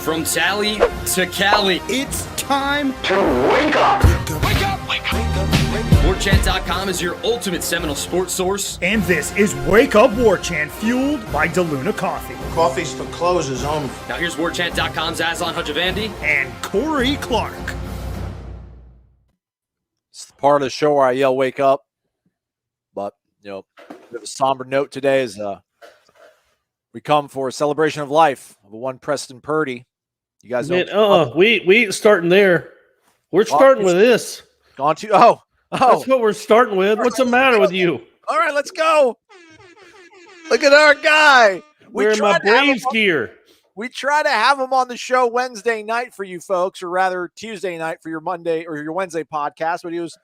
From Tally to Cali, It's time to wake up. Wake up! Wake up! Warchant.com is your ultimate Seminole sports source. And this is Wake Up Warchant, fueled by DeLuna Coffee. Coffee's for closers only. Now here's Warchant.com's Aslan Hajavandi And Corey Clark. It's the part of the show where I yell, wake up. But, you know, a bit of a somber note today is we come for a celebration of life of one Preston Purdy. You guys know. We ain't starting there. We're starting with this. Gone to That's what we're starting with. What's the matter with you? All right, let's go. Look at our guy. Wearing my Braves gear. We try to have him on the show Wednesday night for you folks, or rather Tuesday night for your Monday or your Wednesday podcast, but he was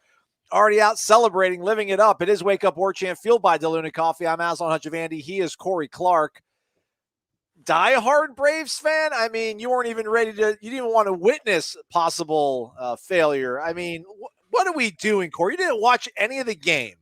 already out celebrating, living it up. It is Wake Up Warchant, fueled by DeLuna Coffee. I'm Aslan Hajavandi. He is Corey Clark. Die-hard Braves fan? I mean, you weren't even ready to – you didn't even want to witness possible failure. I mean, what are we doing, Corey? You didn't watch any of the game.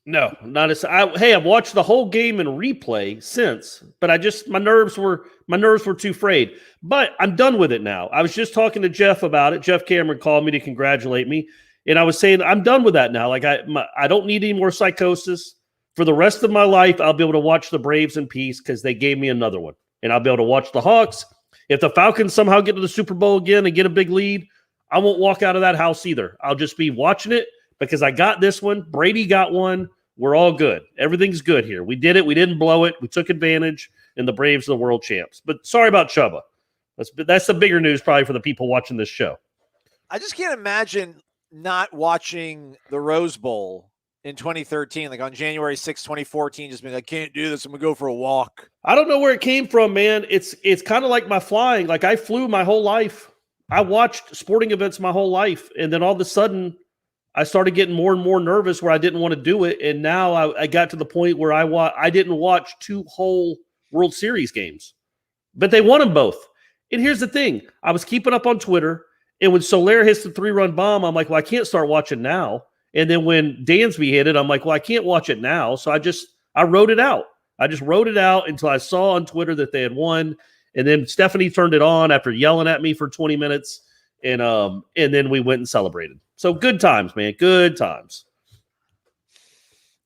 No, not as I've watched the whole game in replay since, but my nerves were too frayed. But I'm done with it now. I was just talking to Jeff about it. Jeff Cameron called me to congratulate me, and I was saying I'm done with that now. Like I don't need any more psychosis. For the rest of my life, I'll be able to watch the Braves in peace because they gave me another one. And I'll be able to watch the Hawks. If the Falcons somehow get to the Super Bowl again and get a big lead, I won't walk out of that house either. I'll just be watching it because I got this one. Brady got one. We're all good. Everything's good here. We did it. We didn't blow it. We took advantage, and the Braves are the world champs. But sorry about Chubba. That's the bigger news probably for the people watching this show. I just can't imagine not watching the Rose Bowl in 2013, like on January 6, 2014, just being like, I can't do this. I'm going to go for a walk. I don't know where it came from, man. It's kind of like my flying. Like I flew my whole life. I watched sporting events my whole life. And then all of a sudden, I started getting more and more nervous where I didn't want to do it. And now I got to the point where I didn't watch 2 whole World Series games. But they won them both. And here's the thing. I was keeping up on Twitter. And when Soler hits the 3-run bomb, I'm like, well, I can't start watching now. And then when Dansby hit it, I'm like, well, I can't watch it now. So I wrote it out. I just wrote it out until I saw on Twitter that they had won. And then Stephanie turned it on after yelling at me for 20 minutes. And then we went and celebrated. So good times, man. Good times.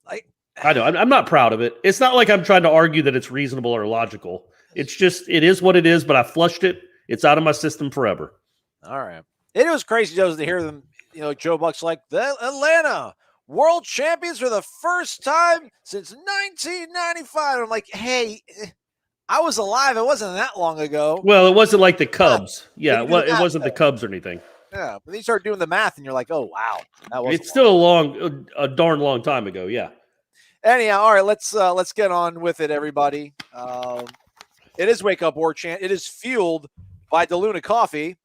I know. I'm not proud of it. It's not like I'm trying to argue that it's reasonable or logical. It's just, it is what it is, but I flushed it. It's out of my system forever. All right. It was crazy, Joe, to hear them. You know, Joe Buck's like, the Atlanta world champions for the first time since 1995. I'm like, hey, I was alive. It wasn't that long ago. Well, it wasn't like the Cubs. Yeah, it wasn't the Cubs or anything. Yeah, but then you start doing the math, and you're like, oh, wow. It's still a darn long time ago, yeah. Anyhow, all right, let's get on with it, everybody. It is Wake Up Warchant. It is fueled by DeLuna Coffee.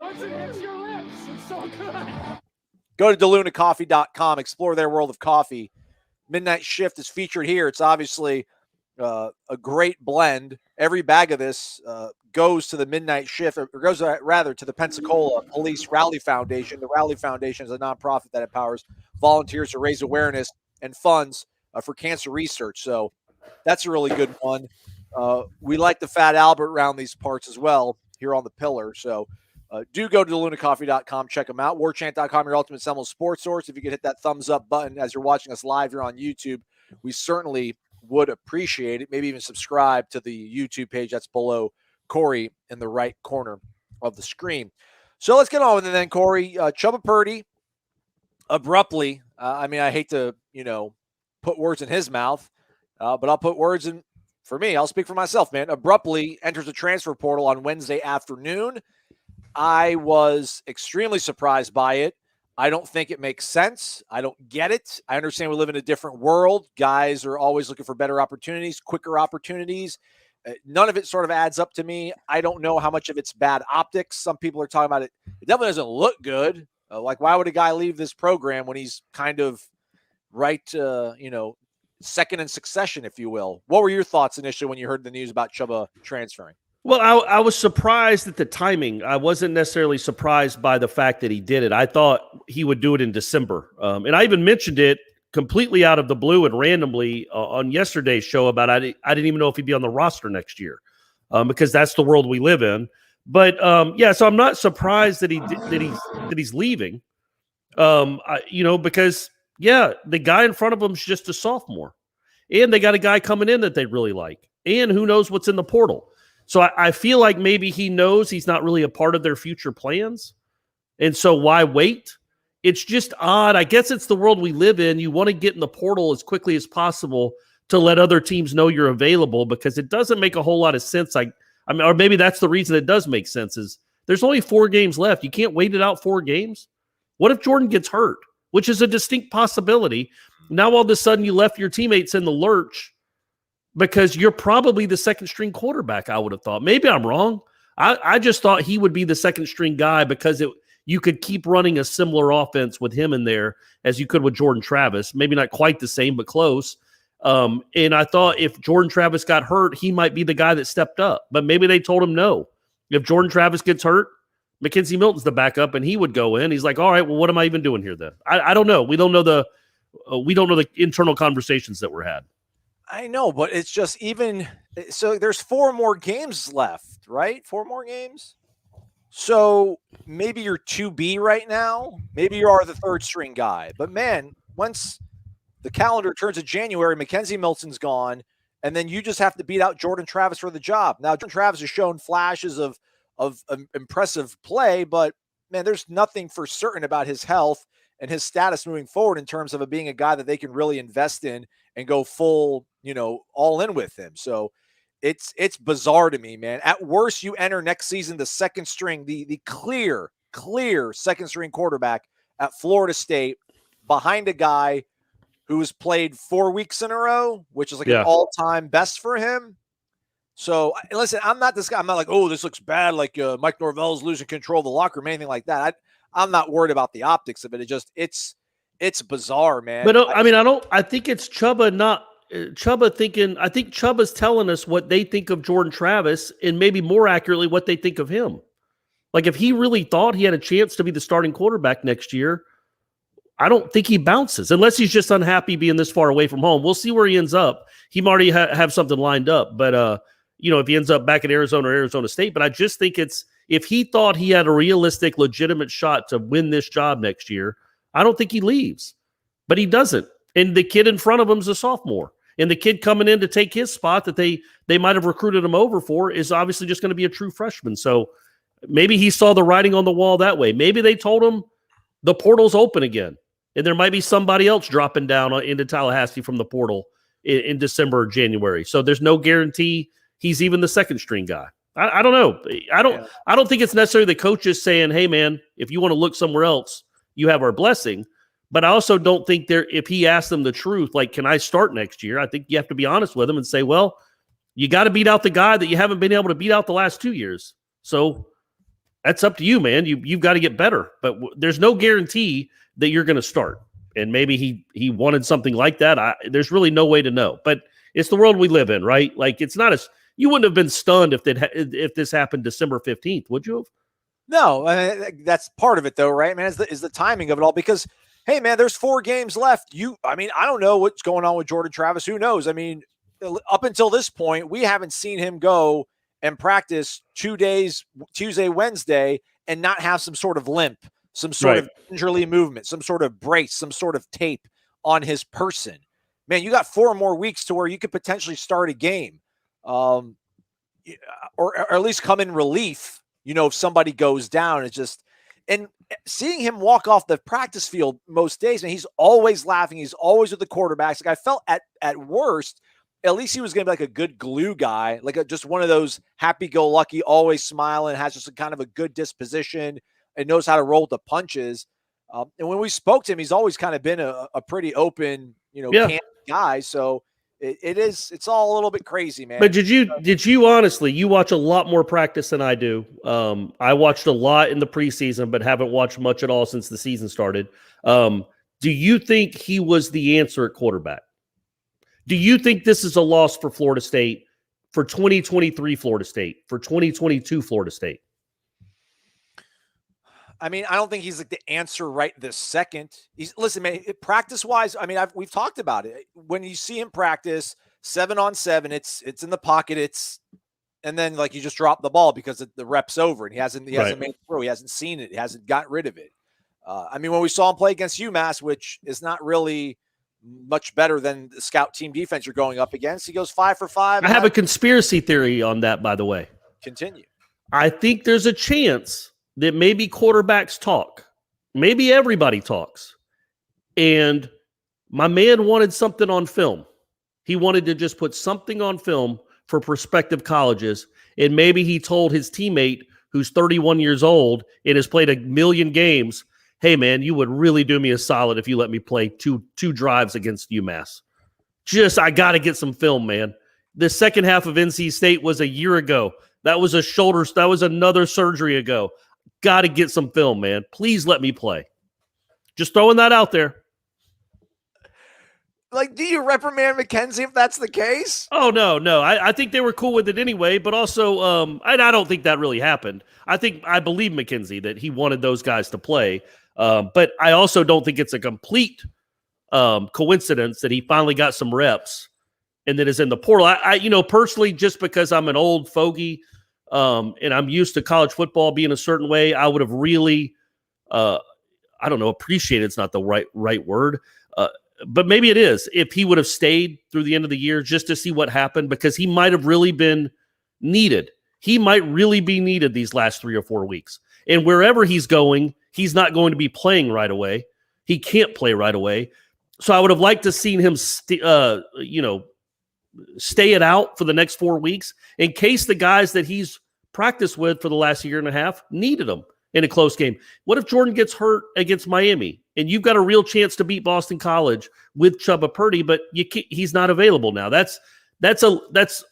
Go to DeLunaCoffee.com, explore their world of coffee. Midnight Shift is featured here. It's obviously a great blend. Every bag of this goes to the Midnight Shift, or goes rather to the Pensacola Police Rally Foundation. The Rally Foundation is a nonprofit that empowers volunteers to raise awareness and funds for cancer research. So that's a really good one. We like the Fat Albert around these parts as well here on the Pillar. So do go to DeLunaCoffee.com. Check them out. Warchant.com, your ultimate Seminole sports source. If you could hit that thumbs up button as you're watching us live here on YouTube, we certainly would appreciate it. Maybe even subscribe to the YouTube page that's below Corey in the right corner of the screen. So let's get on with it then, Corey. Chubba Purdy abruptly, I mean, I hate to, put words in his mouth, but I'll put words in, for me, I'll speak for myself, man. Abruptly enters the transfer portal on Wednesday afternoon. I was extremely surprised by it. I don't think it makes sense. I don't get it. I understand we live in a different world. Guys are always looking for better opportunities, quicker opportunities. None of it sort of adds up to me. I don't know how much of it's bad optics. Some people are talking about it. It definitely doesn't look good. Like, why would a guy leave this program when he's kind of right, second in succession, if you will? What were your thoughts initially when you heard the news about Chubba transferring? Well, I was surprised at the timing. I wasn't necessarily surprised by the fact that he did it. I thought he would do it in December. And I even mentioned it completely out of the blue and randomly on yesterday's show about I didn't even know if he'd be on the roster next year because that's the world we live in. But yeah, so I'm not surprised that he's leaving. Because the guy in front of him is just a sophomore, and they got a guy coming in that they really like, and who knows what's in the portal. So I feel like maybe he knows he's not really a part of their future plans, and so why wait? It's just odd. I guess it's the world we live in. You want to get in the portal as quickly as possible to let other teams know you're available, because it doesn't make a whole lot of sense. I mean, or maybe that's the reason it does make sense is there's only 4 games left. You can't wait it out 4 games. What if Jordan gets hurt, which is a distinct possibility? Now, all of a sudden, you left your teammates in the lurch because you're probably the second string quarterback, I would have thought. Maybe I'm wrong. I just thought he would be the second string guy because you could keep running a similar offense with him in there as you could with Jordan Travis. Maybe not quite the same, but close. And I thought if Jordan Travis got hurt, he might be the guy that stepped up. But maybe they told him no. If Jordan Travis gets hurt, Mackenzie Milton's the backup, and he would go in. He's like, all right, well, what am I even doing here then? I don't know. We don't know the internal conversations that were had. I know, but it's just so there's 4 more games left, right? 4 more games. So maybe you're 2B right now. Maybe you are the third string guy. But man, once the calendar turns to January, Mackenzie Milton's gone, and then you just have to beat out Jordan Travis for the job. Now, Jordan Travis has shown flashes of impressive play, but man, there's nothing for certain about his health and his status moving forward in terms of being a guy that they can really invest in and go full, all in with him. So it's bizarre to me, man. At worst, you enter next season the second string, the clear second string quarterback at Florida State behind a guy who has played 4 weeks in a row, which is an all-time best for him. So listen, I'm not this guy. I'm not like, oh, this looks bad. Like Mike Norvell's losing control of the locker room, anything like that. I'm not worried about the optics of it. It's bizarre, man. But I think it's Chubba not Chubba thinking. I think Chubba's telling us what they think of Jordan Travis, and maybe more accurately, what they think of him. Like if he really thought he had a chance to be the starting quarterback next year, I don't think he bounces unless he's just unhappy being this far away from home. We'll see where he ends up. He might already have something lined up, but if he ends up back in Arizona or Arizona State. But I just think if he thought he had a realistic, legitimate shot to win this job next year, I don't think he leaves. But he doesn't. And the kid in front of him is a sophomore. And the kid coming in to take his spot that they might have recruited him over for is obviously just going to be a true freshman. So maybe he saw the writing on the wall that way. Maybe they told him the portal's open again, and there might be somebody else dropping down into Tallahassee from the portal in December or January. So there's no guarantee he's even the second string guy. I don't know. I don't think it's necessarily the coaches saying, hey, man, if you want to look somewhere else, you have our blessing. But I also don't think if he asked them the truth, like, can I start next year? I think you have to be honest with him and say, well, you got to beat out the guy that you haven't been able to beat out the last 2 years. So that's up to you, man. You've got to get better. But there's no guarantee that you're going to start. And maybe he wanted something like that. There's really no way to know. But it's the world we live in, right? Like it's not as you wouldn't have been stunned if this happened December 15th, would you have? No, that's part of it, though, right, man? Is the timing of it all? Because hey, man, there's 4 games left. I don't know what's going on with Jordan Travis. Who knows? I mean, up until this point, we haven't seen him go and practice 2 days, Tuesday, Wednesday, and not have some sort of limp, some sort of gingerly movement, some sort of brace, some sort of tape on his person. Man, you got 4 more weeks to where you could potentially start a game, or at least come in relief. If somebody goes down, it's just and seeing him walk off the practice field most days, man, he's always laughing. He's always with the quarterbacks. Like I felt at worst, at least he was going to be like a good glue guy, like just one of those happy-go-lucky, always smiling, has just a kind of a good disposition and knows how to roll with the punches. And when we spoke to him, he's always kind of been a pretty open, candid guy. So it's all a little bit crazy, man. But did you honestly, you watch a lot more practice than I do. I watched a lot in the preseason, but haven't watched much at all since the season started. Do you think he was the answer at quarterback? Do you think this is a loss for Florida State, for 2023 Florida State, for 2022 Florida State? I mean, I don't think he's like the answer right this second. Listen, man, practice-wise, I mean, we've talked about it. When you see him practice 7-on-7, it's in the pocket. It's and then like you just drop the ball because the rep's over and he hasn't Right. made it through. He hasn't seen it. He hasn't got rid of it. I mean, when we saw him play against UMass, which is not really much better than the scout team defense you're going up against, he goes 5 for 5. I have a conspiracy theory on that, by the way. Continue. I think there's a chance that maybe quarterbacks talk. Maybe everybody talks. And my man wanted something on film. He wanted to just put something on film for prospective colleges. And maybe he told his teammate, who's 31 years old and has played 1 million games, hey, man, you would really do me a solid if you let me play two drives against UMass. I got to get some film, man. The second half of NC State was a year ago. That was another surgery ago. Got to get some film, man. Please let me play. Just throwing that out there. Like, do you reprimand McKenzie if that's the case? Oh, no. I think they were cool with it anyway, but also I don't think that really happened. I believe McKenzie that he wanted those guys to play, but I also don't think it's a complete coincidence that he finally got some reps and that is in the portal. I personally, just because I'm an old fogey and I'm used to college football being a certain way, I would have really, appreciated. It's not the right word. But maybe it is, if he would have stayed through the end of the year just to see what happened, because he might have really been needed. He might really be needed these last 3 or 4 weeks. And wherever he's going, he's not going to be playing right away. He can't play right away. So I would have liked to seen him, stay it out for the next 4 weeks in case the guys that he's practiced with for the last year and a half needed him in a close game. What if Jordan gets hurt against Miami and you've got a real chance to beat Boston College with Chubba Purdy, but he's not available now? That's a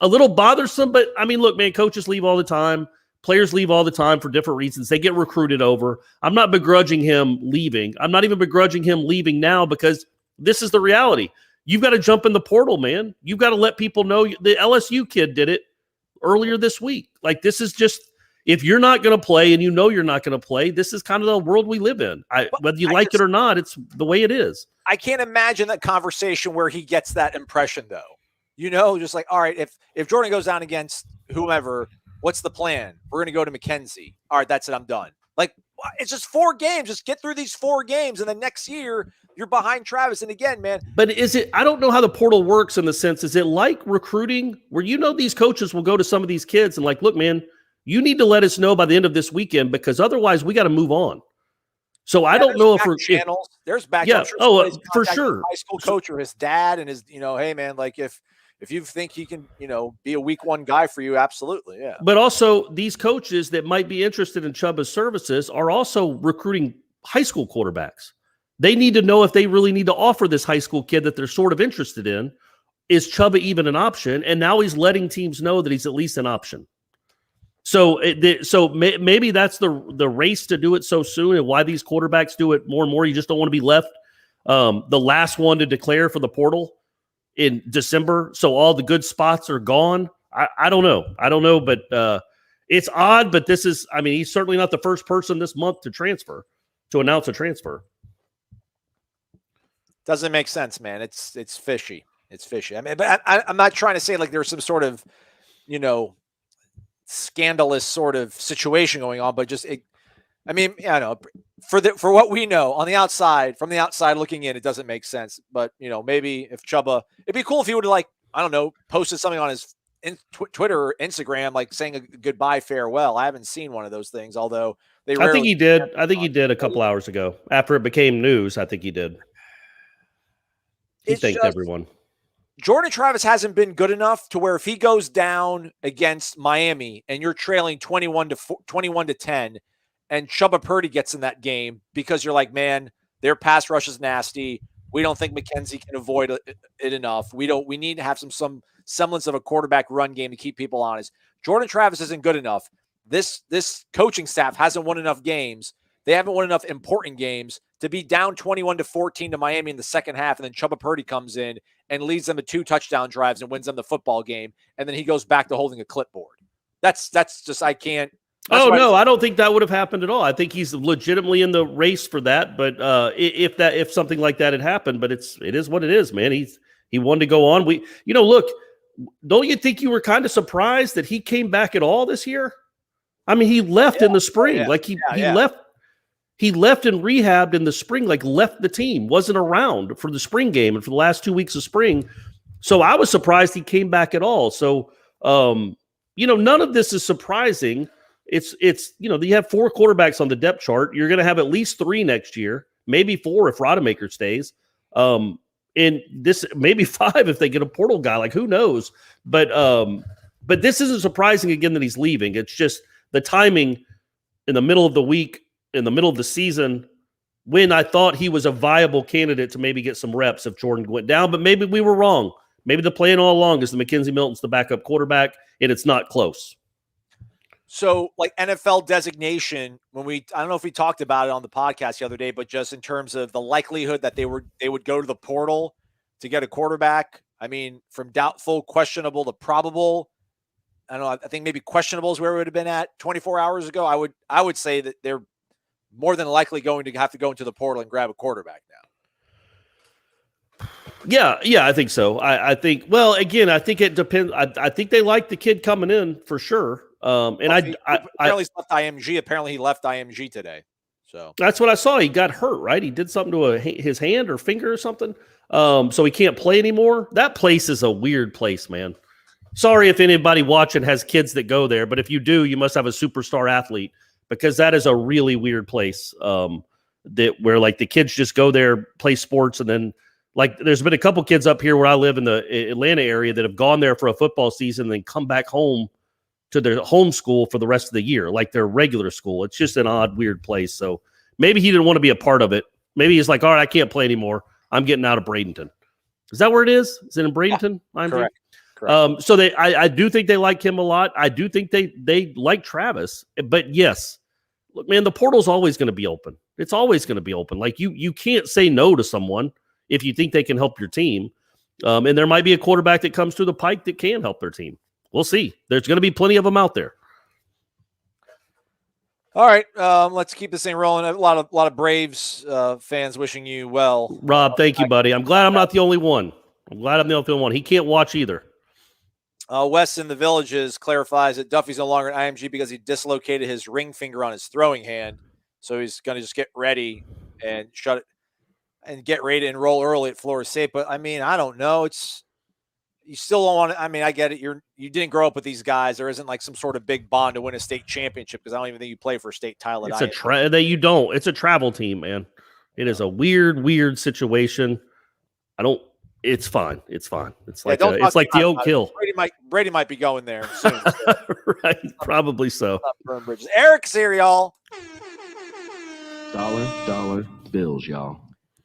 little bothersome, but I mean, look, man, coaches leave all the time. Players leave all the time for different reasons. They get recruited over. I'm not begrudging him leaving. I'm not even begrudging him leaving now, because this is the reality. You've got to jump in the portal, man. You've got to let people know. The LSU kid did it earlier this week. Like, this is just, if you're not going to play and you're not going to play, this is kind of the world we live in. Whether you like it or not, it's the way it is. I can't imagine that conversation where he gets that impression, though. Just like, all right, if Jordan goes down against whomever, what's the plan? We're going to go to McKenzie. All right, that's it. I'm done. Like, it's just 4 games. Just get through these 4 games, and then next year you're behind Travis. And again, man. But I don't know how the portal works in the sense, is it like recruiting where these coaches will go to some of these kids and like, look, man, you need to let us know by the end of this weekend, because otherwise we got to move on. So I don't know there's back. Yeah. For sure. High school coach or his dad and his, hey man, like if you think he can, be a week 1 guy for you, absolutely. Yeah. But also these coaches that might be interested in Chubba's services are also recruiting high school quarterbacks. They need to know if they really need to offer this high school kid that they're sort of interested in. Is Chubba even an option? And now he's letting teams know that he's at least an option. So maybe that's the race to do it so soon, and why these quarterbacks do it more and more. You just don't want to be left the last one to declare for the portal in December, so all the good spots are gone. I don't know, but it's odd. But he's certainly not the first person this month to announce a transfer. Doesn't make sense, man. It's fishy. It's fishy. I mean, but I'm not trying to say like there's some sort of, scandalous sort of situation going on, but just for what we know on the outside, from the outside looking in, it doesn't make sense. But maybe if Chubba, it'd be cool if he would have posted something on his Twitter or Instagram, like saying a goodbye farewell. I haven't seen one of those things, although I think he did a couple hours ago after it became news. I think he did. He thanked everyone. Jordan Travis hasn't been good enough to where if he goes down against Miami and you're trailing 21-10 and Chubba Purdy gets in that game because you're like, man, their pass rush is nasty. We don't think McKenzie can avoid it enough. We need to have some semblance of a quarterback run game to keep people honest. Jordan Travis isn't good enough. This coaching staff hasn't won enough games. They haven't won enough important games to be down 21-14 to Miami in the second half, and then Chubba Purdy comes in and leads them to 2 touchdown drives and wins them the football game, and then he goes back to holding a clipboard. That's just, I can't. I don't think that would have happened at all. I think he's legitimately in the race for that. But if something like that had happened, but it is what it is, man. He wanted to go on. Look, don't you think you were kind of surprised that he came back at all this year? I mean, he left in the spring. He left. He left and rehabbed in the spring, left the team, wasn't around for the spring game and for the last 2 weeks of spring. So I was surprised he came back at all. So, none of this is surprising. It's you have 4 quarterbacks on the depth chart. You're going to have at least 3 next year, maybe 4 if Rodemaker stays. And this maybe 5 if they get a portal guy. Who knows? But this isn't surprising again that he's leaving. It's just the timing in the middle of the week, in the middle of the season, when I thought he was a viable candidate to maybe get some reps if Jordan went down. But maybe we were wrong. Maybe the plan all along is the Mackenzie Milton's the backup quarterback, and it's not close. So, NFL designation, I don't know if we talked about it on the podcast the other day, but just in terms of the likelihood that they would go to the portal to get a quarterback. I mean, from doubtful, questionable to probable. I don't know. I think maybe questionable is where we would have been at 24 hours ago. I would say that they're more than likely going to have to go into the portal and grab a quarterback now. Yeah, I think so. I think it depends. I think they like the kid coming in for sure. Apparently he's left IMG. Apparently he left IMG today. So that's what I saw. He got hurt, right? He did something to his hand or finger or something. So he can't play anymore. That place is a weird place, man. Sorry if anybody watching has kids that go there, but if you do, you must have a superstar athlete, because that is a really weird place. Where the kids just go there, play sports, and then there's been a couple kids up here where I live in the Atlanta area that have gone there for a football season and then come back home to their home school for the rest of the year, like their regular school. It's just an odd, weird place. So maybe he didn't want to be a part of it. Maybe he's like, all right, I can't play anymore. I'm getting out of Bradenton. Is that where it is? Is it in Bradenton? Yeah, correct. So I do think they like him a lot. I do think they like Travis. But yes, look, man, the portal's always going to be open. It's always going to be open. You can't say no to someone if you think they can help your team. And there might be a quarterback that comes through the pike that can help their team. We'll see. There's going to be plenty of them out there. All right, let's keep this thing rolling. A lot of Braves fans wishing you well. Rob, thank you, buddy. I'm glad I'm not the only one. He can't watch either. Wes in the Villages clarifies that Duffy's no longer an IMG because he dislocated his ring finger on his throwing hand. So he's going to just get ready and shut it and get ready to enroll early at Florida State. But I mean, I don't know. You still don't want to. I mean, I get it. You didn't grow up with these guys. There isn't some sort of big bond to win a state championship, because I don't even think you play for a state title. It's It's a travel team, man. It is a weird situation. It's fine. It's like the Oak Hill. Brady might be going there soon. Right, probably so. Eric's here, y'all. Dollar bills, y'all.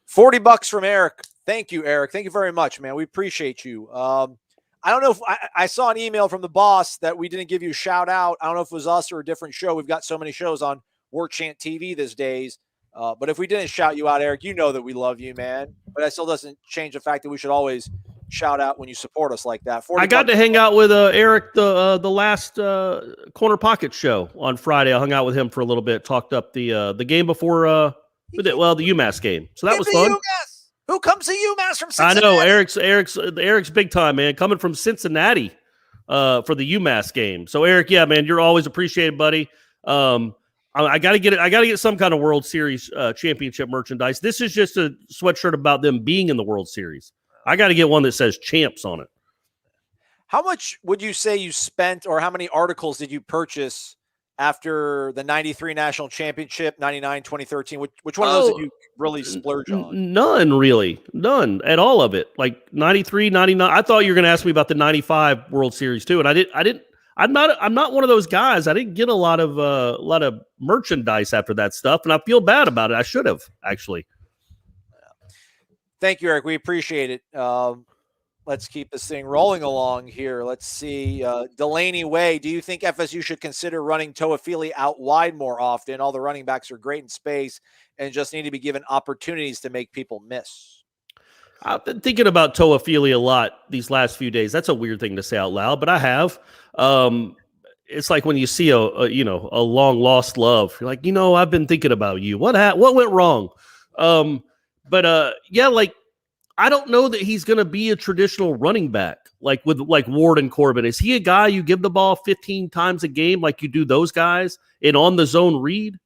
$40 from Eric. Thank you, Eric. Thank you very much, man. We appreciate you. I don't know if I saw an email from the boss that we didn't give you a shout out. I don't know if it was us or a different show. We've got so many shows on Warchant TV these days. But if we didn't shout you out, Eric, you know that we love you, man. But that still doesn't change the fact that we should always shout out when you support us like that. I got to hang out with Eric the last Corner Pocket show on Friday. I hung out with him for a little bit, talked up the game before the UMass game. So that was fun. UMass. Who comes to UMass from Cincinnati? I know Eric's big time, man, coming from Cincinnati for the UMass game. So Eric, yeah, man, you're always appreciated, buddy. I gotta get some kind of World Series championship merchandise. This is just a sweatshirt about them being in the World Series. I got to get one that says champs on it. How much would you say you spent, or how many articles did you purchase after the 93 national championship, 99, 2013? Which one of those did you really splurge on? None, really. None at all of it. Like 93, 99. I thought you were going to ask me about the 95 World Series too. And I didn't. I'm not one of those guys. I didn't get a lot of merchandise after that stuff, and I feel bad about it. I should have, actually. Thank you, Eric. We appreciate it. Let's keep this thing rolling along here. Let's see. Delaney Way, do you think FSU should consider running Toafili out wide more often? All the running backs are great in space and just need to be given opportunities to make people miss. I've been thinking about Toafili a lot these last few days. That's a weird thing to say out loud, but I have. It's like when you see a long lost love. You're like, I've been thinking about you. What went wrong? Yeah, like I don't know that he's going to be a traditional running back like with like Ward and Corbin. Is he a guy you give the ball 15 times a game like you do those guys and on the zone read?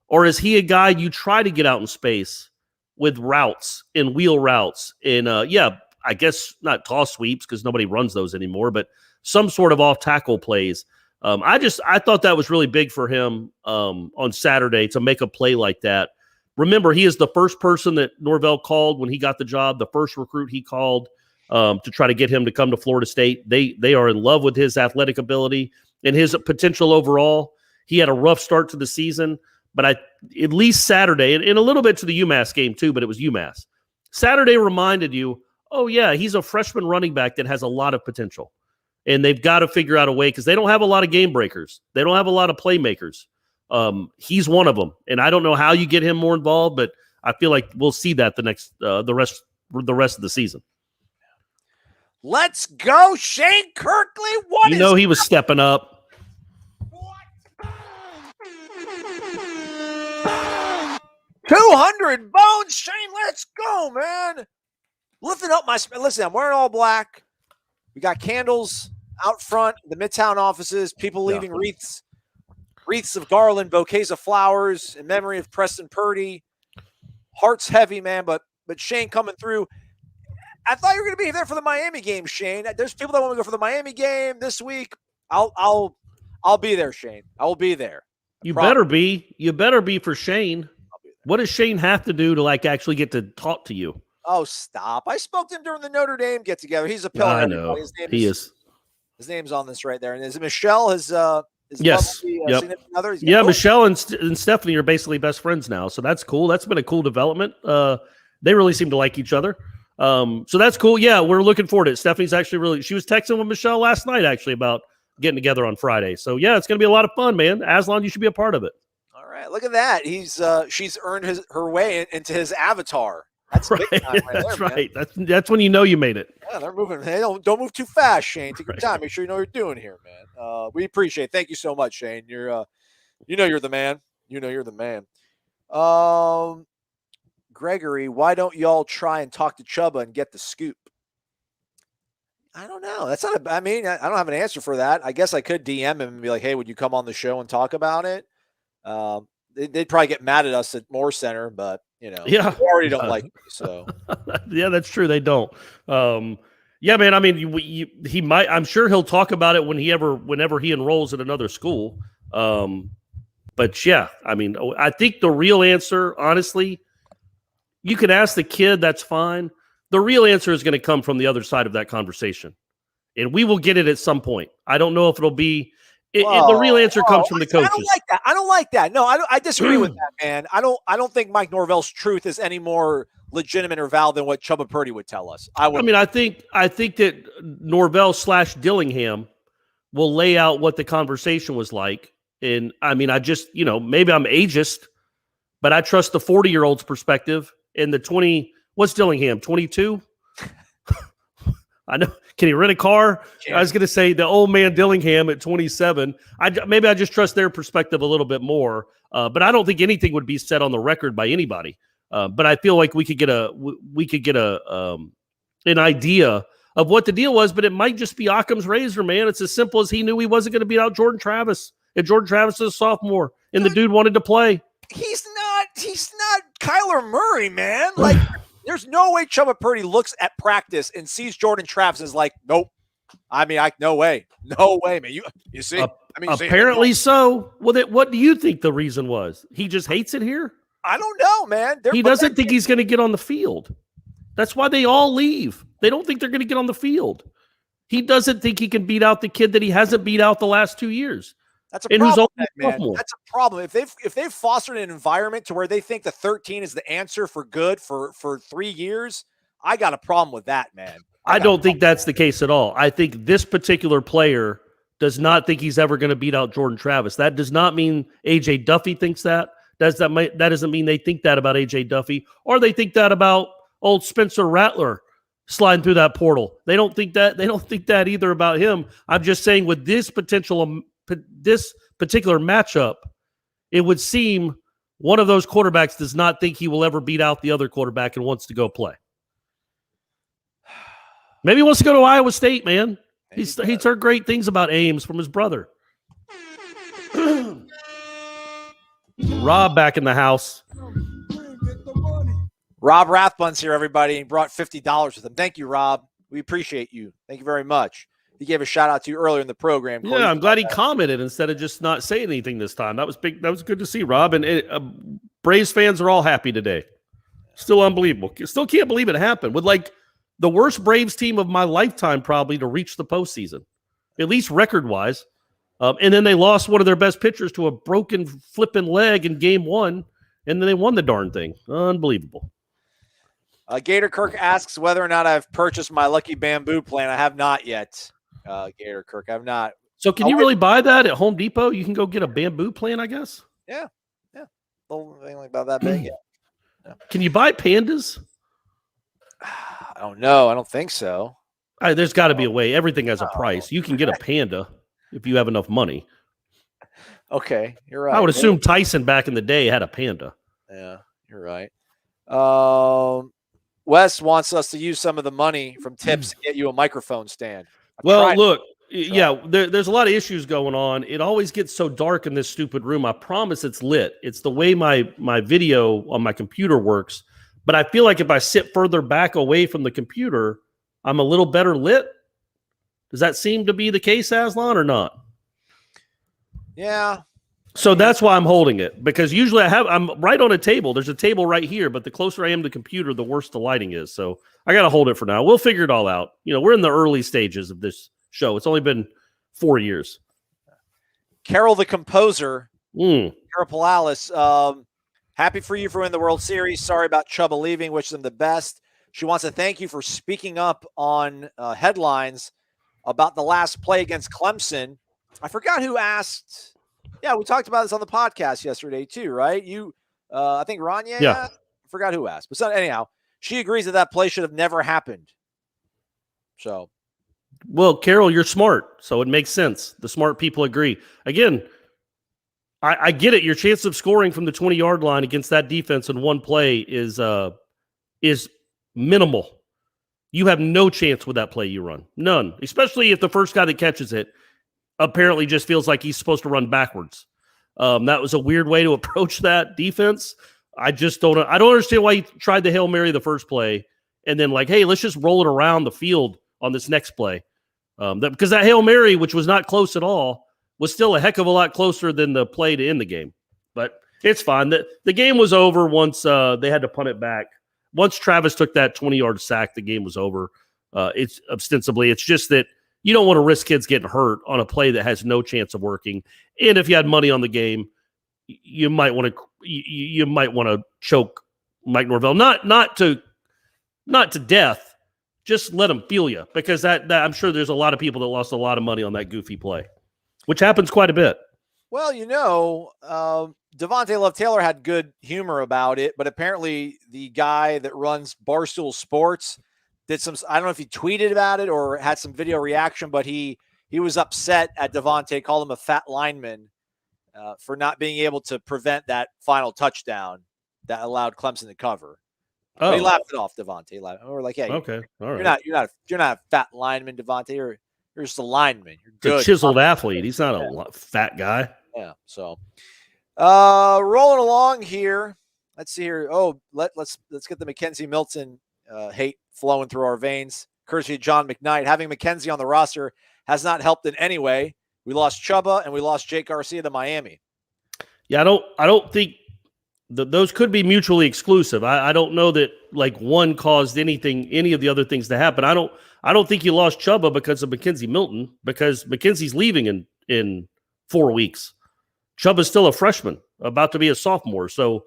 Or is he a guy you try to get out in space with routes and wheel routes and, I guess not toss sweeps because nobody runs those anymore, but some sort of off tackle plays. I thought that was really big for him on Saturday to make a play like that. Remember, he is the first person that Norvell called when he got the job, the first recruit he called to try to get him to come to Florida State. They are in love with his athletic ability and his potential overall. He had a rough start to the season, but at least Saturday, and a little bit to the UMass game too, but it was UMass. Saturday reminded you, oh yeah, he's a freshman running back that has a lot of potential. And they've got to figure out a way because they don't have a lot of game breakers. They don't have a lot of playmakers. He's one of them. And I don't know how you get him more involved, but I feel like we'll see that the rest of the season. Let's go, Shane Kirkley. He was stepping up. 200 bones, Shane. Let's go, man. Lifting up listen, I'm wearing all black. We got candles out front, the Midtown offices, people leaving wreaths of garland, bouquets of flowers in memory of Preston Purdy. Heart's heavy, man, but Shane coming through. I thought you were going to be there for the Miami game, Shane. There's people that want to go for the Miami game this week. I'll be there, Shane. I will be there. You better be. You better be for Shane. What does Shane have to do to actually get to talk to you? Oh, stop. I spoke to him during the Notre Dame get-together. He's a pillar. I know. His name's on this right there. And is it Michelle? Yes. Significant other? Yeah, Michelle and Stephanie are basically best friends now. So that's cool. That's been a cool development. They really seem to like each other. So that's cool. Yeah, we're looking forward to it. Stephanie's actually she was texting with Michelle last night actually about getting together on Friday. So yeah, it's going to be a lot of fun, man. Aslan, you should be a part of it. All right. Look at that. She's earned her way into his avatar. That's right. Big time That's there, right. That's when you know you made it. Yeah, they're moving. Hey, don't move too fast, Shane. Take your time. Make sure you know what you're doing here, man. We appreciate it. Thank you so much, Shane. You're you're the man. You're the man. Gregory, why don't y'all try and talk to Chubba and get the scoop? I don't know. That's not I don't have an answer for that. I guess I could DM him and be like, hey, would you come on the show and talk about it? They'd probably get mad at us at Moore Center, but they already don't like me. So yeah, that's true. They don't. Yeah, man. I mean, he might. I'm sure he'll talk about it whenever he enrolls at another school. But yeah, I mean, I think the real answer, honestly, you can ask the kid. That's fine. The real answer is going to come from the other side of that conversation, and we will get it at some point. I don't know if it'll be. The real answer comes from the coaches. I don't like that. No, I disagree with that, man. I don't think Mike Norvell's truth is any more legitimate or valid than what Chubba Purdy would tell us. I think that Norvell / Dillingham will lay out what the conversation was like. And I mean, I just, maybe I'm ageist, but I trust the 40-year-old's perspective and the 20. What's Dillingham? 22? I know. Can he rent a car? I was going to say the old man Dillingham at 27. Maybe I just trust their perspective a little bit more. But I don't think anything would be said on the record by anybody. But I feel like we could get an idea of what the deal was. But it might just be Occam's razor, man. It's as simple as he knew he wasn't going to beat out Jordan Travis, and Jordan Travis is a sophomore, and the dude wanted to play. He's not Kyler Murray, man. Like. There's no way Chubba Purdy looks at practice and sees Jordan Travis and is like, nope. I mean, no way, man. You see? Apparently so. Well, what do you think the reason was? He just hates it here? I don't know, man. He doesn't think he's going to get on the field. That's why they all leave. They don't think they're going to get on the field. He doesn't think he can beat out the kid that he hasn't beat out the last 2 years. That's a problem, man. That's a problem. If they've fostered an environment to where they think the 13 is the answer for good for 3 years, I got a problem with that, man. I don't think that's the case at all. I think this particular player does not think he's ever going to beat out Jordan Travis. That does not mean A.J. Duffy thinks that. That doesn't mean they think that about A.J. Duffy, or they think that about old Spencer Rattler sliding through that portal. They don't think that. They don't think that either about him. I'm just saying with this particular matchup, it would seem one of those quarterbacks does not think he will ever beat out the other quarterback and wants to go play. Maybe he wants to go to Iowa State, man. He's heard great things about Ames from his brother. Rob back in the house. Rob Rathbun's here, everybody. He brought $50 with him. Thank you, Rob. We appreciate you. Thank you very much. He gave a shout out to you earlier in the program. Corey. Yeah, I'm glad he commented instead of just not saying anything this time. That was big. That was good to see, Rob. And Braves fans are all happy today. Still unbelievable. Still can't believe it happened with like the worst Braves team of my lifetime probably to reach the postseason, at least record-wise. And then they lost one of their best pitchers to a broken flipping leg in game 1, and then they won the darn thing. Unbelievable. Gator Kirk asks whether or not I've purchased my Lucky Bamboo plan. I have not yet. Gator Kirk, I have not. So can you really buy that at Home Depot? You can go get a bamboo plan, I guess? Yeah. Little thing like about that big. Yeah. Can you buy pandas? I don't know. I don't think so. There's got to be a way. Everything has a price. You can get a panda if you have enough money. Okay, you're right. I would assume Tyson back in the day had a panda. Yeah, you're right. Wes wants us to use some of the money from tips to get you a microphone stand. Look, there's a lot of issues going on. It always gets so dark in this stupid room. I promise it's lit. It's the way my video on my computer works. But I feel like if I sit further back away from the computer, I'm a little better lit. Does that seem to be the case, Aslan, or not? Yeah. So that's why I'm holding it, because usually I'm right on a table. There's a table right here, but the closer I am to the computer, the worse the lighting is. So I got to hold it for now. We'll figure it all out. We're in the early stages of this show. It's only been 4 years. Carol the composer, Carol Palalis, happy for you for winning the World Series. Sorry about Chuba leaving. Wish them the best. She wants to thank you for speaking up on headlines about the last play against Clemson. I forgot who asked. Yeah, we talked about this on the podcast yesterday too, right? You, I think Rania. Yeah. I forgot who asked. But anyhow, she agrees that play should have never happened. So. Well, Carol, you're smart, so it makes sense. The smart people agree. Again, I get it. Your chance of scoring from the 20-yard line against that defense in one play is minimal. You have no chance with that play you run. None. Especially if the first guy that catches it apparently just feels like he's supposed to run backwards. That was a weird way to approach that defense. I don't understand why he tried the Hail Mary the first play and then like, hey, let's just roll it around the field on this next play. Because that Hail Mary, which was not close at all, was still a heck of a lot closer than the play to end the game. But it's fine. The game was over once they had to punt it back. Once Travis took that 20-yard sack, the game was over. It's just that you don't want to risk kids getting hurt on a play that has no chance of working. And if you had money on the game, you might want to choke Mike Norvell, not to death. Just let him feel you, because that I'm sure there's a lot of people that lost a lot of money on that goofy play, which happens quite a bit. Well, Devontae Love-Taylor had good humor about it, but apparently the guy that runs Barstool Sports did some, I don't know if he tweeted about it or had some video reaction, but he was upset at Devontae, called him a fat lineman for not being able to prevent that final touchdown that allowed Clemson to cover. Oh. But he laughed it off, Devontae. We're like, yeah, okay, all right. You're not a fat lineman, Devontae. You're just a lineman. You're good. A chiseled athlete. He's not a fat guy. Yeah. So, rolling along here. Let's see here. Oh, let's get the Mackenzie Milton hate flowing through our veins. Courtesy of John McKnight. Having Mackenzie on the roster has not helped in any way. We lost Chuba and we lost Jake Garcia to Miami. Yeah, I don't think those could be mutually exclusive. I don't know that like one caused any of the other things to happen. I don't think you lost Chuba because of Mackenzie Milton, because Mackenzie's leaving in 4 weeks. Chuba's still a freshman, about to be a sophomore. So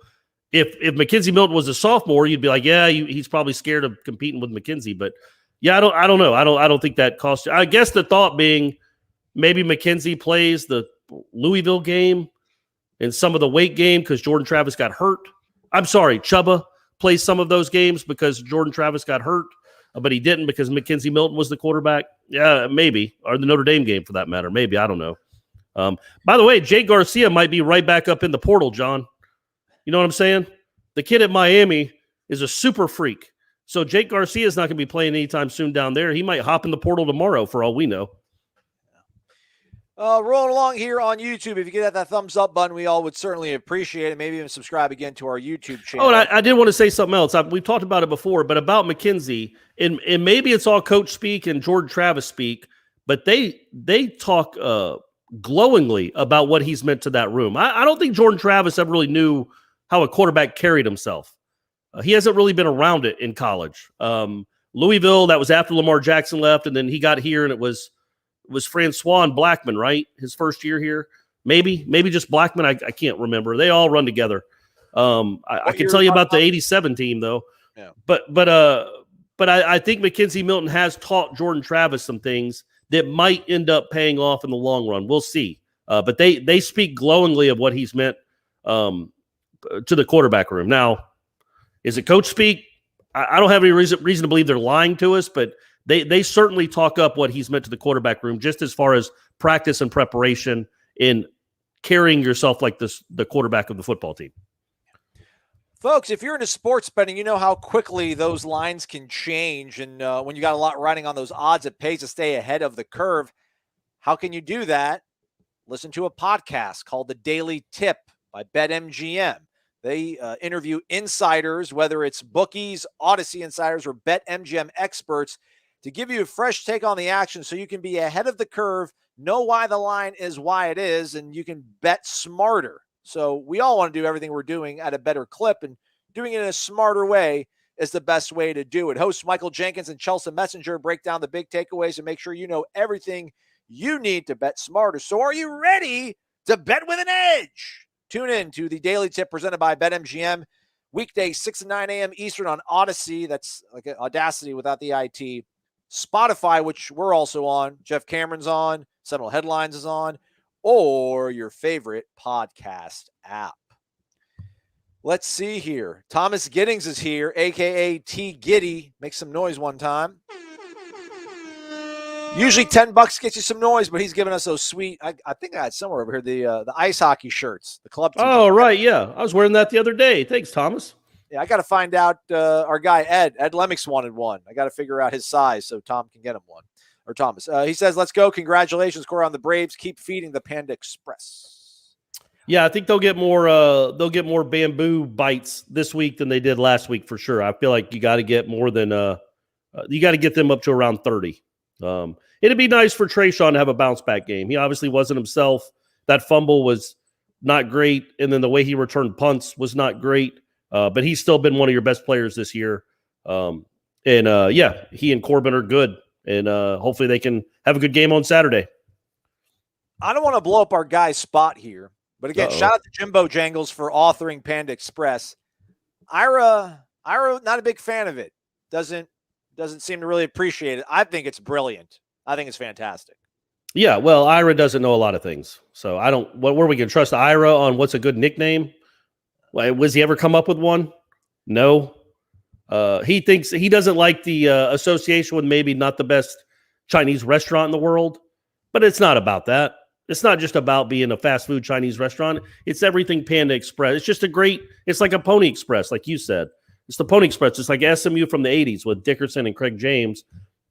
if Mackenzie Milton was a sophomore, you'd be like, yeah, he's probably scared of competing with Mackenzie. But yeah, I don't know. I don't think that cost you. I guess the thought being maybe Mackenzie plays the Louisville game and some of the Wake game because Jordan Travis got hurt. I'm sorry, Chuba plays some of those games because Jordan Travis got hurt, but he didn't because Mackenzie Milton was the quarterback. Yeah, maybe. Or the Notre Dame game for that matter. Maybe. I don't know. By the way, Jake Garcia might be right back up in the portal, John. You know what I'm saying? The kid at Miami is a super freak. So Jake Garcia is not going to be playing anytime soon down there. He might hop in the portal tomorrow for all we know. Rolling along here on YouTube. If you get that thumbs up button, we all would certainly appreciate it. Maybe even subscribe again to our YouTube channel. Oh, and I did want to say something else. We've talked about it before, but about McKenzie, and maybe it's all coach speak and Jordan Travis speak, but they talk glowingly about what he's meant to that room. I don't think Jordan Travis ever really knew how a quarterback carried himself. He hasn't really been around it in college. Louisville, that was after Lamar Jackson left, and then he got here, and it was Francois and Blackman, right? His first year here. Maybe just Blackman. I can't remember. They all run together. I can tell you about the 87 team, though. Yeah. But I think McKenzie Milton has taught Jordan Travis some things that might end up paying off in the long run. We'll see. But they speak glowingly of what he's meant to the quarterback room. Now, is it coach speak? I don't have any reason to believe they're lying to us, but they certainly talk up what he's meant to the quarterback room, just as far as practice and preparation in carrying yourself like the quarterback of the football team. Folks, if you're into sports betting, you know how quickly those lines can change. And when you got a lot riding on those odds, it pays to stay ahead of the curve. How can you do that? Listen to a podcast called The Daily Tip by BetMGM. They interview insiders, whether it's bookies, Odyssey insiders, or BetMGM experts, to give you a fresh take on the action so you can be ahead of the curve, know why the line is why it is, and you can bet smarter. So we all want to do everything we're doing at a better clip, and doing it in a smarter way is the best way to do it. Hosts Michael Jenkins and Chelsea Messenger break down the big takeaways and make sure you know everything you need to bet smarter. So are you ready to bet with an edge? Tune in to the Daily Tip presented by BetMGM, weekdays 6 to 9 a.m. Eastern on Odyssey. That's like Audacity without the IT. Spotify, which we're also on. Jeff Cameron's on. Seminole Headlines is on. Or your favorite podcast app. Let's see here. Thomas Giddings is here, a.k.a. T. Giddy. Make some noise one time. Usually $10 gets you some noise, but he's giving us those sweet, I think I had somewhere over here, the ice hockey shirts, the club team. Oh, right, yeah. I was wearing that the other day. Thanks, Thomas. Yeah, I got to find out our guy, Ed Lemix wanted one. I got to figure out his size so Tom can get him one. Or Thomas. He says, let's go. Congratulations, Corey, on the Braves. Keep feeding the Panda Express. Yeah, I think they'll get more bamboo bites this week than they did last week for sure. I feel like you got to get more than you got to get them up to around 30. It'd be nice for Trayshawn to have a bounce back game. He obviously wasn't himself. That fumble was not great, and then the way he returned punts was not great. But he's still been one of your best players this year. Yeah, he and Corbin are good, and hopefully they can have a good game on Saturday. I don't want to blow up our guy's spot here, but again, shout out to Jimbo Jangles for authoring Panda Express. Ira, not a big fan of it. Doesn't seem to really appreciate it. I think it's brilliant. I think it's fantastic. Yeah, well, Ira doesn't know a lot of things, so I don't. Where are we going to trust Ira on what's a good nickname? Was he ever come up with one? No. He thinks he doesn't like the association with maybe not the best Chinese restaurant in the world, but it's not about that. It's not just about being a fast food Chinese restaurant. It's everything Panda Express. It's just it's like a Pony Express, like you said. It's the Pony Express. It's like SMU from the 80s with Dickerson and Craig James.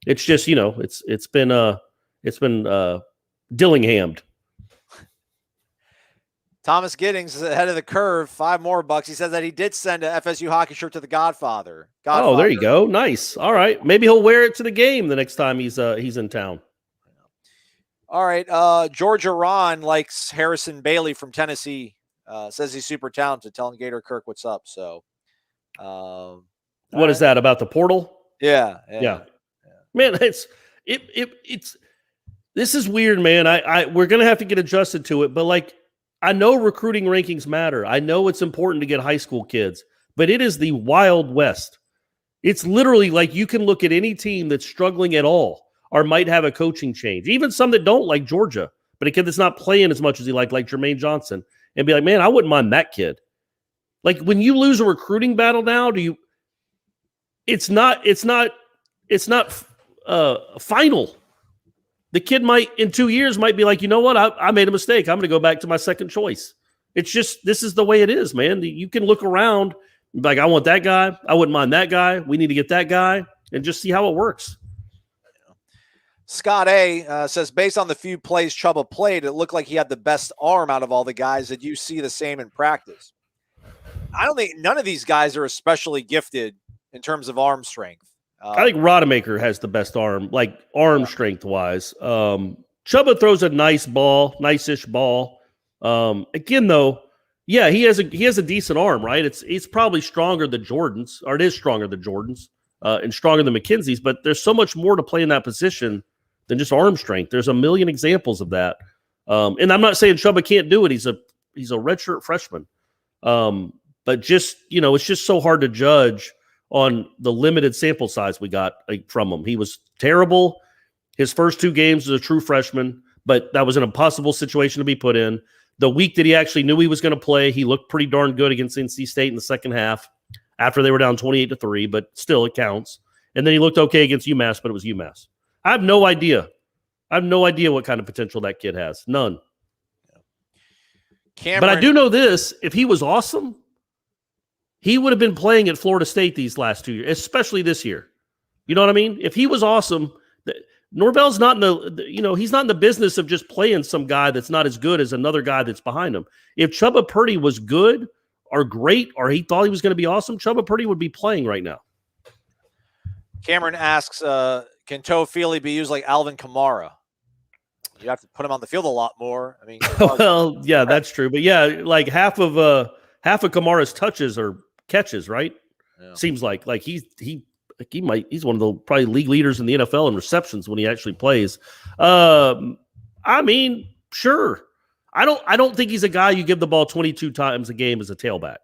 It's just, it's been Dillinghammed. Thomas Giddings is ahead of the curve. $5 more. He says that he did send a FSU hockey shirt to the Godfather. Oh, there you go. Nice. All right. Maybe he'll wear it to the game the next time he's in town. All right. Georgia Ron likes Harrison Bailey from Tennessee. Says he's super talented. Telling Gator Kirk what's up. So, what is that about the portal? Yeah. Man, it's this is weird, man. We're gonna have to get adjusted to it, but like, I know recruiting rankings matter. I know it's important to get high school kids, but it is the Wild West. It's literally like you can look at any team that's struggling at all or might have a coaching change, even some that don't, like Georgia, but a kid that's not playing as much as he like Jermaine Johnson, and be like, man, I wouldn't mind that kid. Like when you lose a recruiting battle now, it's not final. The kid might, in 2 years, might be like, you know what? I made a mistake. I'm going to go back to my second choice. It's just, this is the way it is, man. You can look around Like, I want that guy. I wouldn't mind that guy. We need to get that guy and just see how it works. Scott A says, based on the few plays Chuba played, it looked like he had the best arm out of all the guys. Did you see the same in practice? I don't think none of these guys are especially gifted in terms of arm strength. I think Rodemaker has the best arm, like arm strength wise. Chuba throws a nice-ish ball. Again, though, yeah, he has a decent arm, right? It's probably stronger than Jordan's, or it is stronger than Jordan's, and stronger than McKenzie's. But there's so much more to play in that position than just arm strength. There's a million examples of that. And I'm not saying Chuba can't do it. He's a redshirt freshman. But just, it's just so hard to judge on the limited sample size we got from him. He was terrible his first 2 games as a true freshman, but that was an impossible situation to be put in. The week that he actually knew he was going to play, he looked pretty darn good against NC State in the second half after they were down 28-3, but still it counts. And then he looked okay against UMass, but it was UMass. I have no idea. What kind of potential that kid has. None. But I do know this. If he was awesome, he would have been playing at Florida State these last 2 years, especially this year. You know what I mean? If he was awesome, Norvell's not in he's not in the business of just playing some guy that's not as good as another guy that's behind him. If Chuba Purdy was good or great, or he thought he was going to be awesome, Chuba Purdy would be playing right now. Cameron asks, can Toafili be used like Alvin Kamara? You have to put him on the field a lot more. I mean, well, yeah, that's true. But yeah, like half of Kamara's touches are catches, right? Yeah. Seems like he's one of the probably league leaders in the NFL in receptions when he actually plays. I mean, sure. I don't think he's a guy you give the ball 22 times a game as a tailback.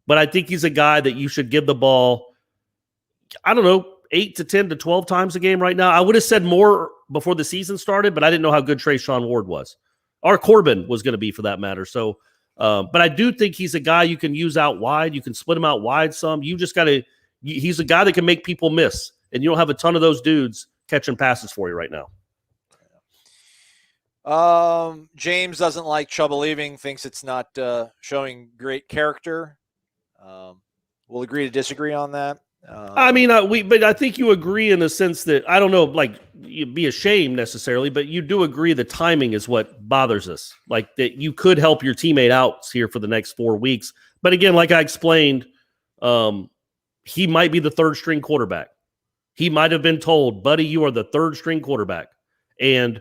But I think he's a guy that you should give the ball, I don't know, 8 to 10 to 12 times a game right now. I would have said more before the season started, but I didn't know how good Trayshawn Ward was. Or Corbin was going to be, for that matter. So, but I do think he's a guy you can use out wide. You can split him out wide some. You just got to – he's a guy that can make people miss. And you don't have a ton of those dudes catching passes for you right now. James doesn't like Chuba leaving, thinks it's not showing great character. We'll agree to disagree on that. I mean, but I think you agree in the sense that, I don't know, like you'd be ashamed necessarily, but you do agree the timing is what bothers us. Like that you could help your teammate out here for the next 4 weeks. But again, like I explained, he might be the third string quarterback. He might have been told, buddy, you are the third string quarterback. And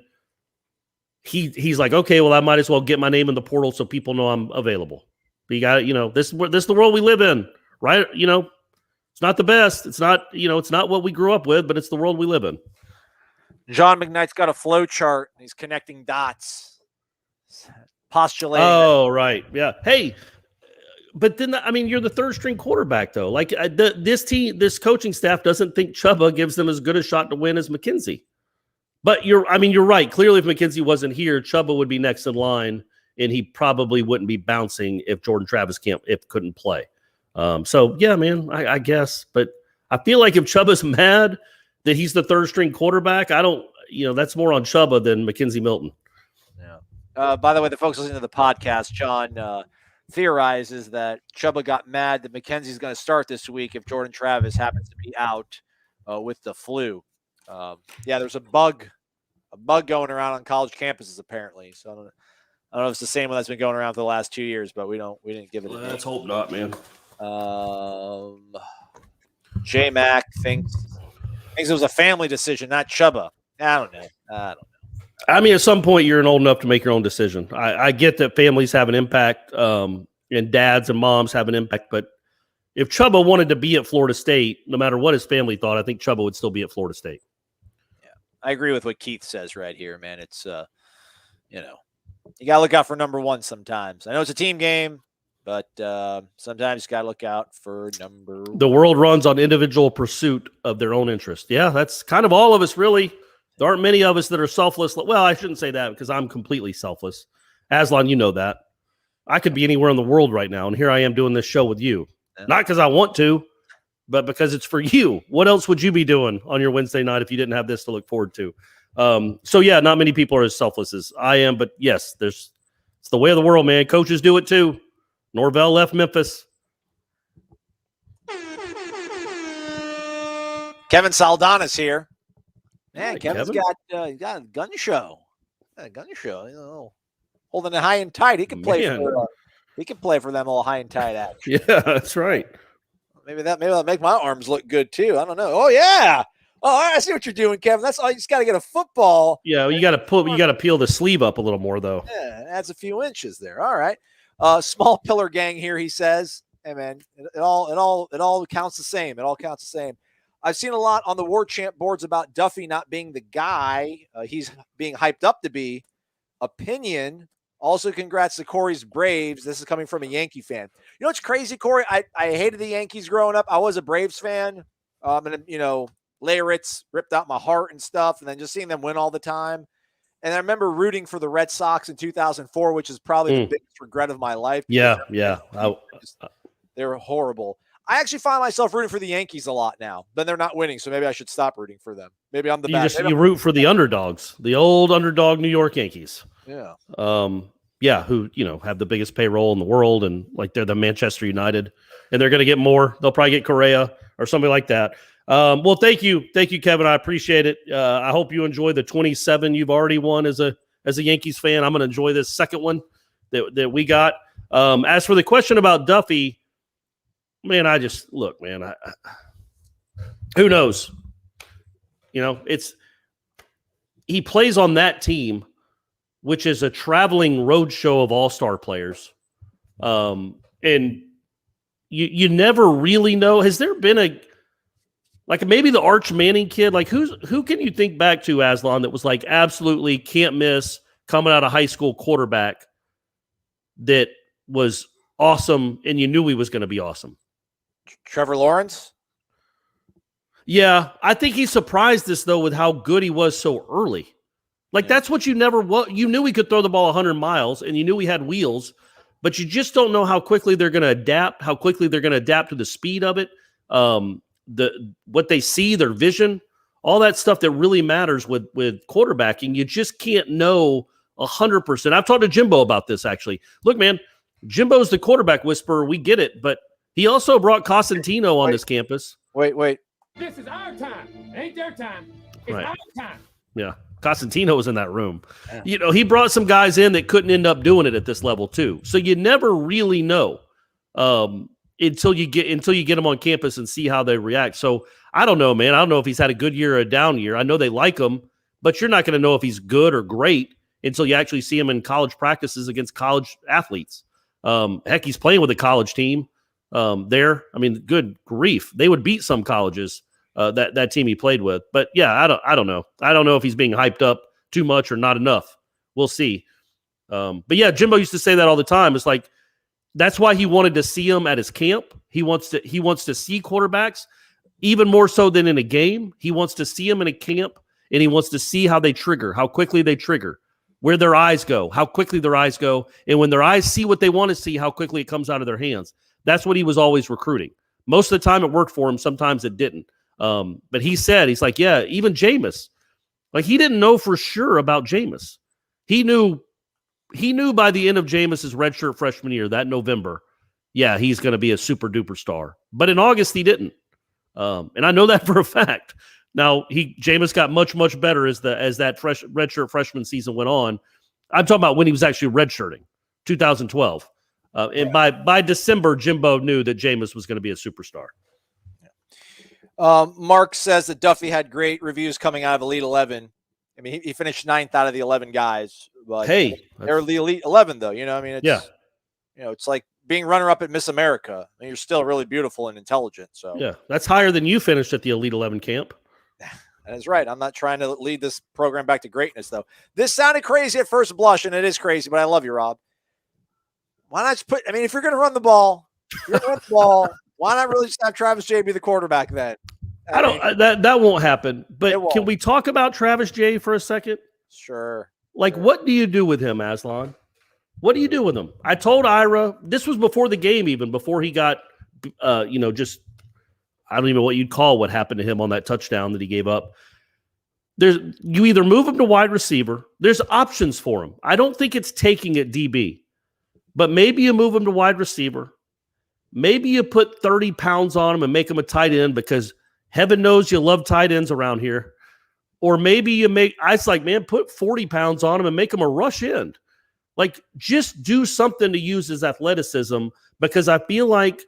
he's like, okay, well, I might as well get my name in the portal so people know I'm available. But you got, this is the world we live in, right? It's not the best. It's not, it's not what we grew up with, but it's the world we live in. John McKnight's got a flow chart. He's connecting dots, postulating. Oh, right. Yeah. Hey, but then, you're the third string quarterback, though. Like this coaching staff doesn't think Chuba gives them as good a shot to win as McKenzie. But you're right. Clearly, if McKenzie wasn't here, Chuba would be next in line, and he probably wouldn't be bouncing if Jordan Travis couldn't play. So yeah, man, I guess, but I feel like if Chuba's mad that he's the third string quarterback, that's more on Chuba than McKenzie Milton. Yeah. By the way, the folks listening to the podcast, John theorizes that Chuba got mad that McKenzie's going to start this week if Jordan Travis happens to be out with the flu. Yeah, there's a bug going around on college campuses apparently. So I don't know if it's the same one that's been going around for the last 2 years, but we didn't give it. Let's hope not, man. J Mac thinks it was a family decision, not Chuba. I don't know. At some point you're old enough to make your own decision. I get that families have an impact, and dads and moms have an impact, but if Chuba wanted to be at Florida State, no matter what his family thought, I think Chuba would still be at Florida State. Yeah, I agree with what Keith says right here, man. It's you gotta look out for number one sometimes. I know it's a team game, but sometimes you got to look out for number one. The world runs on individual pursuit of their own interest. Yeah, that's kind of all of us, really. There aren't many of us that are selfless. Well, I shouldn't say that because I'm completely selfless. Aslan, you know that. I could be anywhere in the world right now, and here I am doing this show with you. Yeah. Not because I want to, but because it's for you. What else would you be doing on your Wednesday night if you didn't have this to look forward to? So, yeah, not many people are as selfless as I am, but, yes, it's the way of the world, man. Coaches do it too. Norvell left Memphis. Kevin Saldana's here. Man, Hi, Kevin's Kevin. got a gun show. A gun show. You know, holding it high and tight. He can play Man. for. He can play for them all high and tight action. Yeah, that's right. Maybe that'll make my arms look good too. I don't know. Oh yeah. Oh, I see what you're doing, Kevin. That's all. You just got to get a football. Yeah, you got to peel the sleeve up a little more though. Yeah, it adds a few inches there. All right. Small pillar gang here. He says, "Hey man, it all counts the same. It all counts the same." I've seen a lot on the Warchant boards about Duffy not being the guy he's being hyped up to be. Opinion. Also, congrats to Corey's Braves. This is coming from a Yankee fan. You know what's crazy, Corey? I hated the Yankees growing up. I was a Braves fan. And Leyritz ripped out my heart and stuff, and then just seeing them win all the time. And I remember rooting for the Red Sox in 2004, which is probably the biggest regret of my life. Yeah. They were horrible. I actually find myself rooting for the Yankees a lot now. Then they're not winning, so maybe I should stop rooting for them. Maybe I'm the bad. You root for the underdogs, the old underdog New York Yankees. Yeah. Who have the biggest payroll in the world, and like they're the Manchester United, and they're going to get more. They'll probably get Correa or somebody like that. Well, thank you, Kevin. I appreciate it. I hope you enjoy the 27 you've already won as a Yankees fan. I'm going to enjoy this second one that we got. As for the question about Duffy, man, who knows? He plays on that team, which is a traveling road show of all-star players. And you never really know. Has there been maybe the Arch Manning kid? Like who can you think back to, Aslan, that was like absolutely can't miss coming out of high school quarterback that was awesome and you knew he was going to be awesome? Trevor Lawrence? Yeah, I think he surprised us though with how good he was so early. That's what you knew he could throw the ball 100 miles and you knew he had wheels, but you just don't know how quickly they're going to adapt, to the speed of it, what they see, their vision, all that stuff that really matters with quarterbacking. You just can't know 100%. I've talked to Jimbo about this actually. Look, man, Jimbo's the quarterback whisperer. We get it, but he also brought Cosentino on this campus. Wait. This is our time. Ain't their time. It's Right. our time. Yeah. Cosentino was in that room. Yeah. He brought some guys in that couldn't end up doing it at this level too. So you never really know until you get them on campus and see how they react. So I don't know, man. I don't know if he's had a good year or a down year. I know they like him, but you're not going to know if he's good or great until you actually see him in college practices against college athletes. Heck, he's playing with a college team there. I mean, good grief. They would beat some colleges, that team he played with. But yeah, I don't know. I don't know if he's being hyped up too much or not enough. We'll see. But yeah, Jimbo used to say that all the time. It's like, that's why he wanted to see him at his camp. He wants to see quarterbacks even more so than in a game. He wants to see them in a camp, and he wants to see how they trigger, how quickly they trigger, where their eyes go, how quickly their eyes go. And when their eyes see what they want to see, how quickly it comes out of their hands. That's what he was always recruiting. Most of the time it worked for him. Sometimes it didn't. But he's like, yeah, even Jameis, like he didn't know for sure about Jameis. He knew by the end of Jameis's redshirt freshman year, that November, yeah, he's going to be a super duper star. But in August, he didn't. And I know that for a fact. Now, Jameis got much, much better as that redshirt freshman season went on. I'm talking about when he was actually redshirting, 2012. And by December, Jimbo knew that Jameis was going to be a superstar. Mark says that Duffy had great reviews coming out of Elite 11. I mean, he finished 9th out of the 11 guys. But hey, they're the Elite 11, though. You know, I mean, it's like being runner-up at Miss America. I mean, you're still really beautiful and intelligent. So yeah, that's higher than you finished at the Elite 11 camp. That is right. I'm not trying to lead this program back to greatness, though. This sounded crazy at first blush, and it is crazy, but I love you, Rob. Why not just if you're going to run the ball, why not really just have Travis J be the quarterback then? That won't happen. But can we talk about Travis J for a second? Sure. What do you do with him, Aslan? What do you do with him? I told Ira, this was before the game, even before he got, just, I don't even know what you'd call what happened to him on that touchdown that he gave up. You either move him to wide receiver. There's options for him. I don't think it's taking at DB, but maybe you move him to wide receiver. Maybe you put 30 pounds on him and make him a tight end because Heaven knows you love tight ends around here. Or maybe you make, I was like, man, put 40 pounds on him and make him a rush end. Like, just do something to use his athleticism, because I feel like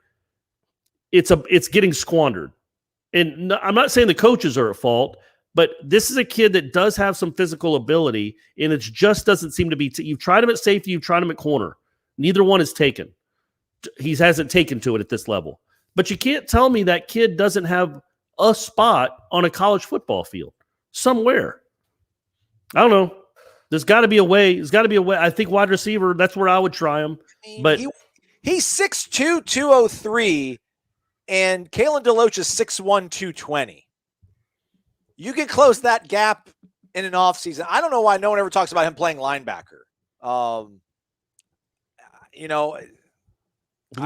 it's getting squandered. And I'm not saying the coaches are at fault, but this is a kid that does have some physical ability, and it just doesn't seem to be. You've tried him at safety, you've tried him at corner. Neither one is taken. He hasn't taken to it at this level. But you can't tell me that kid doesn't have a spot on a college football field somewhere. I don't know. There's got to be a way. There's got to be a way. I think wide receiver, that's where I would try him. But he's 6'2", 203, and Kalen DeLoach is 6'1", 220. You can close that gap in an offseason. I don't know why no one ever talks about him playing linebacker.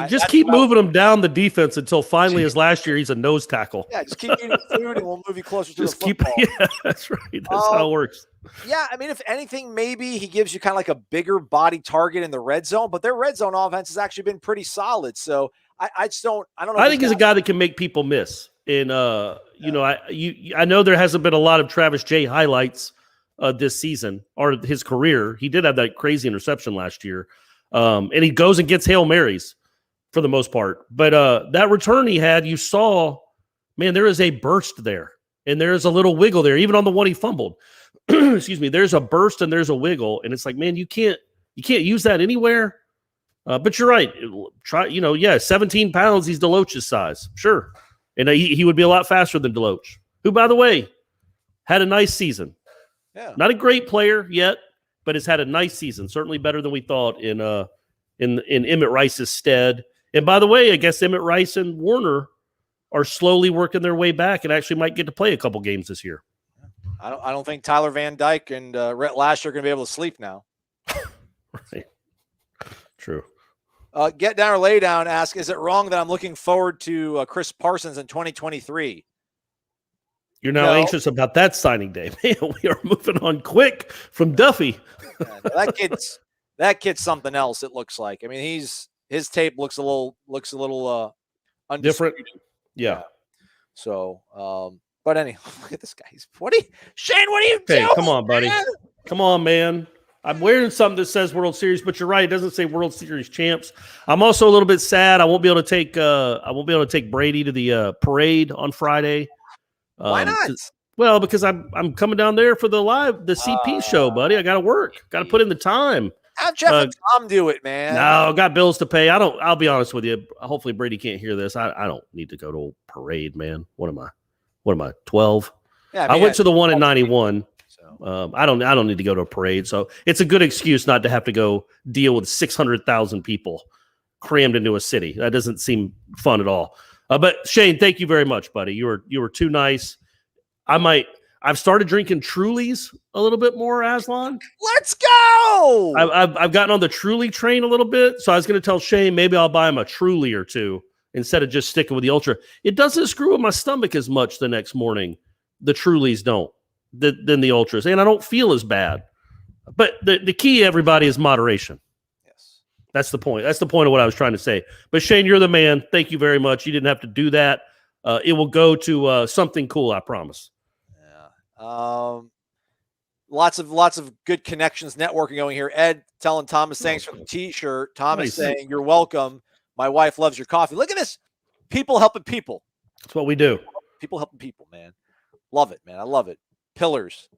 Just keep moving him down the defense until finally, as last year, he's a nose tackle. Yeah, just keep eating food and we'll move you closer to the football. Yeah, that's right. That's how it works. Yeah, I mean, if anything, maybe he gives you kind of like a bigger body target in the red zone, but their red zone offense has actually been pretty solid. So I don't know. I think he's a guy that can make people miss. And, I know there hasn't been a lot of Travis J highlights this season or his career. He did have that crazy interception last year. And he goes and gets Hail Marys for the most part. But that return he had, you saw, man, there is a burst there. And there is a little wiggle there, even on the one he fumbled. Excuse me. There's a burst and there's a wiggle. And it's like, man, you can't use that anywhere. But you're right. 17 pounds, he's DeLoach's size. Sure. And he would be a lot faster than DeLoach, who, by the way, had a nice season. Yeah. Not a great player yet, but has had a nice season. Certainly better than we thought in Emmett Rice's stead. And by the way, I guess Emmett Rice and Warner are slowly working their way back and actually might get to play a couple games this year. I don't think Tyler Van Dyke and Rhett Lash are going to be able to sleep now. Right. True. Get Down or Lay Down asks, is it wrong that I'm looking forward to Chris Parsons in 2023? You're now anxious about that signing day. Man, we are moving on quick from Duffy. That kid's something else, it looks like. I mean, his tape looks a little different. Yeah. So, but anyway, look at this guy. Shane, what are you doing? Come on, buddy. Man? Come on, man. I'm wearing something that says World Series, but you're right. It doesn't say World Series champs. I'm also a little bit sad. I won't be able to take Brady to the parade on Friday. Why not? Well, because I'm coming down there for the CP show, buddy. I got to work. Got to put in the time. Have Jeff and Tom do it, man. No, got bills to pay. I'll be honest with you. Hopefully Brady can't hear this. I don't need to go to a parade, man. What am I, 12? Yeah, I went to the one in 91. So I don't need to go to a parade. So it's a good excuse not to have to go deal with 600,000 people crammed into a city. That doesn't seem fun at all. But Shane, thank you very much, buddy. You were too nice. I've started drinking Trulies a little bit more, Aslan. Let's go. I've gotten on the Truly train a little bit. So I was going to tell Shane, maybe I'll buy him a Truly or two instead of just sticking with the Ultra. It doesn't screw with my stomach as much the next morning. The Trulies don't than the Ultras. And I don't feel as bad. But the key, everybody, is moderation. Yes. That's the point. That's the point of what I was trying to say. But Shane, you're the man. Thank you very much. You didn't have to do that. It will go to something cool, I promise. Yeah. Lots of good connections, networking going here. Ed telling Thomas thanks for the T-shirt. Thomas saying you're welcome. My wife loves your coffee. Look at this. People helping people. That's what we do. People helping people, man. Love it, man. I love it. Pillars,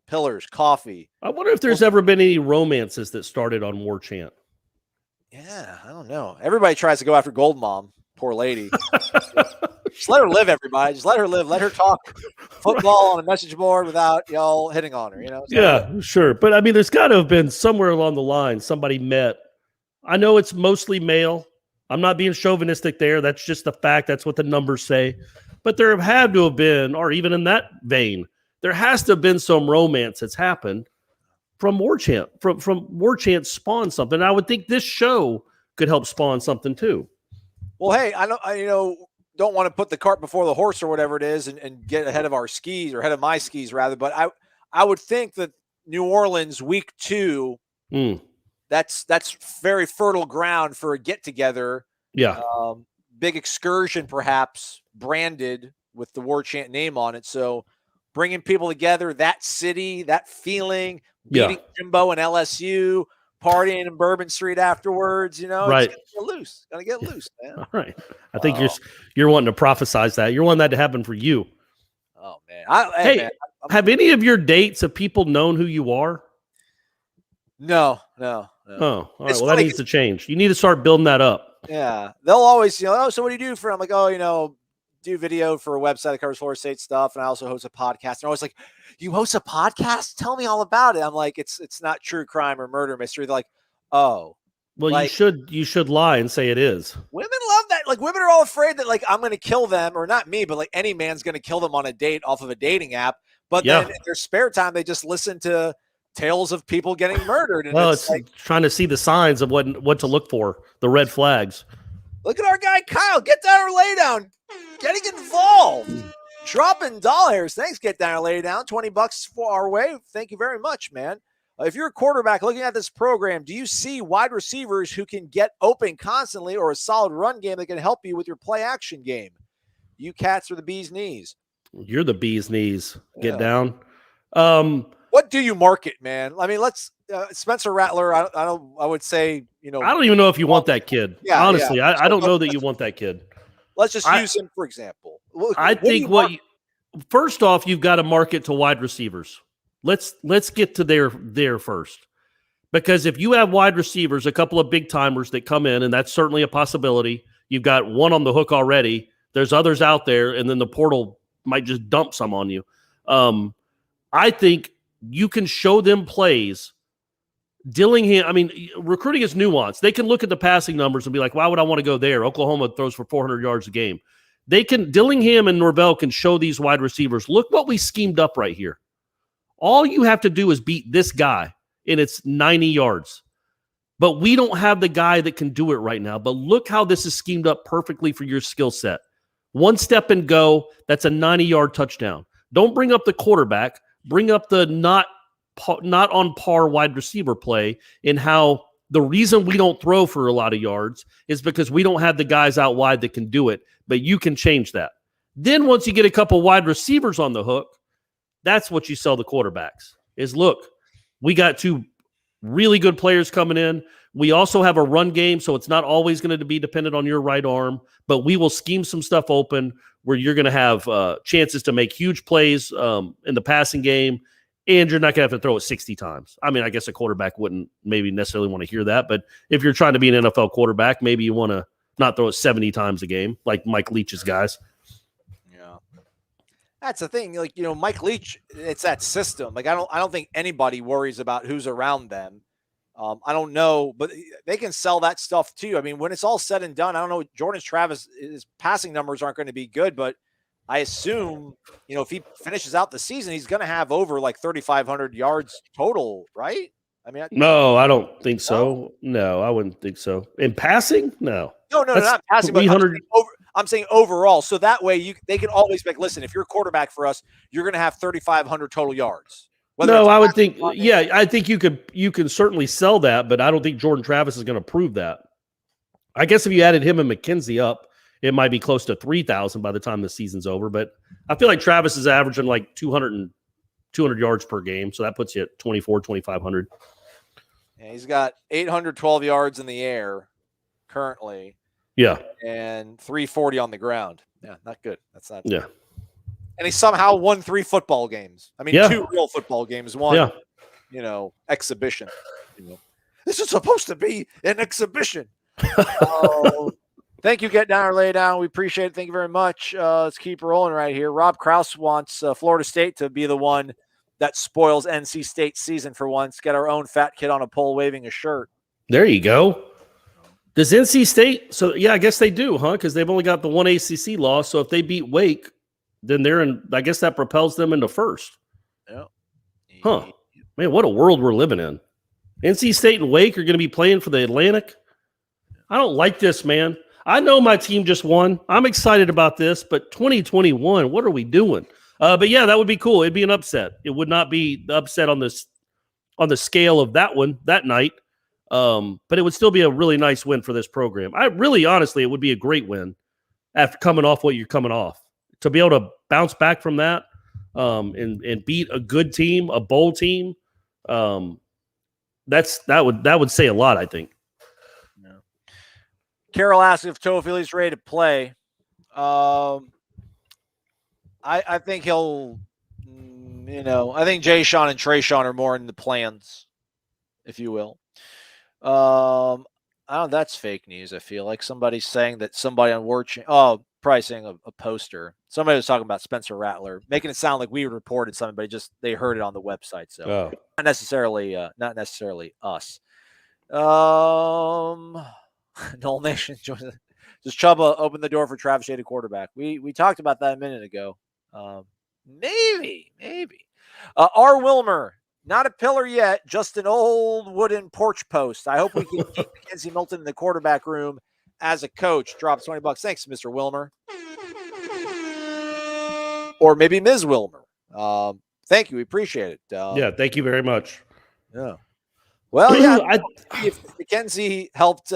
coffee. I wonder if there's ever been any romances that started on Warchant. Yeah, I don't know. Everybody tries to go after Gold Mom. Poor lady. Just let her live, everybody. Just let her live. Let her talk football on a message board without y'all hitting on her, So, yeah, sure. But I mean, there's got to have been somewhere along the line somebody met. I know it's mostly male. I'm not being chauvinistic there. That's just the fact. That's what the numbers say. But there had to have been, or even in that vein, there has to have been some romance that's happened from Warchant. From Warchant spawned something. I would think this show could help spawn something too. Well, hey, I don't want to put the cart before the horse or whatever it is and get ahead of our skis or ahead of my skis rather. But I would think that New Orleans week 2, that's very fertile ground for a get together. Yeah. Big excursion, perhaps branded with the Warchant name on it. So bringing people together, that city, that feeling, beating Jimbo and LSU, partying in Bourbon Street afterwards, it's gonna get loose. Gonna get loose, man. All right. I think you're wanting to prophesize that. You're wanting that to happen for you. Oh man. Man, have any of your dates of people known who you are? No. Oh, all right. Well, that needs to change. You need to start building that up. Yeah. They'll always, oh, so what do you do for? I'm like, oh, do video for a website that covers Florida State stuff, and I also host a podcast. They're always like, you host a podcast? Tell me all about it. I'm like, it's not true crime or murder mystery. They're like, oh. Well, you should lie and say it is. Women love that. Like, women are all afraid that, like, I'm going to kill them, or not me, but like any man's going to kill them on a date off of a dating app. But then in their spare time, they just listen to tales of people getting murdered. And it's like trying to see the signs of what to look for, the red flags. Look at our guy, Kyle. Get down or lay down. Getting involved. Dropping dollars. Thanks, Get Down or Lay Down. $20 for our way. Thank you very much, man. If you're a quarterback looking at this program, do you see wide receivers who can get open constantly, or a solid run game that can help you with your play action game? You cats are the bee's knees. You're the bee's knees. Get down. What do you market, man? I mean, let's Spencer Rattler. I would say, I don't even know if you want that kid. Yeah, honestly, I don't know that you want that kid. Let's just use him for example. I think first off, you've got to market to wide receivers. Let's get to there first, because if you have wide receivers, a couple of big timers that come in, and that's certainly a possibility. You've got one on the hook already. There's others out there, and then the portal might just dump some on you. I think you can show them plays. Dillingham, I mean, recruiting is nuanced. They can look at the passing numbers and be like, why would I want to go there? Oklahoma throws for 400 yards a game. Dillingham and Norvell can show these wide receivers, look what we schemed up right here. All you have to do is beat this guy, and it's 90 yards. But we don't have the guy that can do it right now. But look how this is schemed up perfectly for your skill set. One step and go, that's a 90-yard touchdown. Don't bring up the quarterback. Bring up the not on par wide receiver play, in how the reason we don't throw for a lot of yards is because we don't have the guys out wide that can do it, but you can change that. Then once you get a couple wide receivers on the hook, that's what you sell the quarterbacks is, look, we got two really good players coming in. We also have a run game, so it's not always going to be dependent on your right arm, but we will scheme some stuff open where you're going to have chances to make huge plays in the passing game, and you're not going to have to throw it 60 times. I mean, I guess a quarterback wouldn't maybe necessarily want to hear that, but if you're trying to be an NFL quarterback, maybe you want to not throw it 70 times a game like Mike Leach's guys. Yeah. That's the thing. Like, Mike Leach, it's that system. Like, I don't think anybody worries about who's around them. I don't know, but they can sell that stuff too. I mean, when it's all said and done, I don't know. Jordan Travis, his passing numbers aren't going to be good, but I assume, if he finishes out the season, he's going to have over like 3,500 yards total, right? I mean, no, I don't think so. No, I wouldn't think so. In passing, no. No, not passing, but I'm saying overall. So that way they can always like, listen, if you're a quarterback for us, you're going to have 3,500 total yards. No, I would think, I think you can certainly sell that, but I don't think Jordan Travis is going to prove that. I guess if you added him and McKenzie up, it might be close to 3,000 by the time the season's over. But I feel like Travis is averaging like 200 yards per game, so that puts you at 2,500. Yeah, he's got 812 yards in the air currently. Yeah, and 340 on the ground. Yeah, not good. That's not. Yeah. And he somehow won 3 football games. I mean, 2 real football games, 1, exhibition. This is supposed to be an exhibition. Thank you, Get Down or Lay Down. We appreciate it. Thank you very much. Let's keep rolling right here. Rob Krause wants Florida State to be the one that spoils NC State's season for once. Get our own fat kid on a pole waving a shirt. There you go. Does NC State? So, yeah, I guess they do, huh? Because they've only got the one ACC loss. So if they beat Wake, then they're in, I guess that propels them into first. Yeah. Huh. Man, what a world we're living in. NC State and Wake are going to be playing for the Atlantic. I don't like this, man. I know my team just won. I'm excited about this, but 2021, what are we doing? But yeah, that would be cool. It'd be an upset. It would not be the upset on the scale of that one that night. But it would still be a really nice win for this program. Honestly, it would be a great win after coming off what you're coming off. to be able to bounce back from that and beat a good team, a bowl team, that would say a lot, I think. Yeah. Carol asked if Toafili's ready to play. I think he'll, I think Jay Sean and Trey Sean are more in the plans, if you will. I don't know, that's fake news. I feel like somebody's saying that somebody on Warchant, probably saying a poster. Somebody was talking about Spencer Rattler, making it sound like we reported something, but they heard it on the website. So not necessarily us. Nole Nation joins. Does Chuba open the door for Travis Shade, quarterback? We talked about that a minute ago. Maybe. R. Wilmer, not a pillar yet, just an old wooden porch post. I hope we can keep Mackenzie Milton in the quarterback room as a coach. Drops $20. Thanks, Mr. Wilmer. Or maybe Ms. Wilmer. Thank you. We appreciate it. Yeah, thank you very much. Yeah. Well, yeah. If Mackenzie helped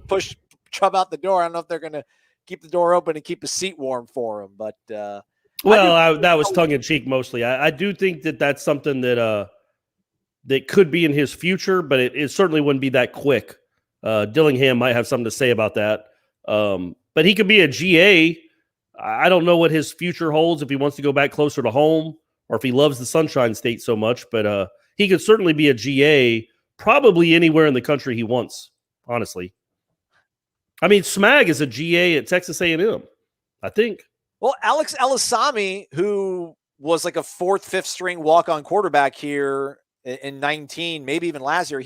push Chubb out the door, I don't know if they're going to keep the door open and keep a seat warm for him. But that was tongue in cheek mostly. I do think that that's something that could be in his future, but it certainly wouldn't be that quick. Dillingham might have something to say about that. But he could be a GA. I don't know what his future holds, if he wants to go back closer to home or if he loves the Sunshine State so much. But he could certainly be a GA probably anywhere in the country he wants, honestly. I mean, Smag is a GA at Texas A&M, I think. Well, Alex Elisami, who was like a 4th, 5th string walk-on quarterback here in 19, maybe even last year,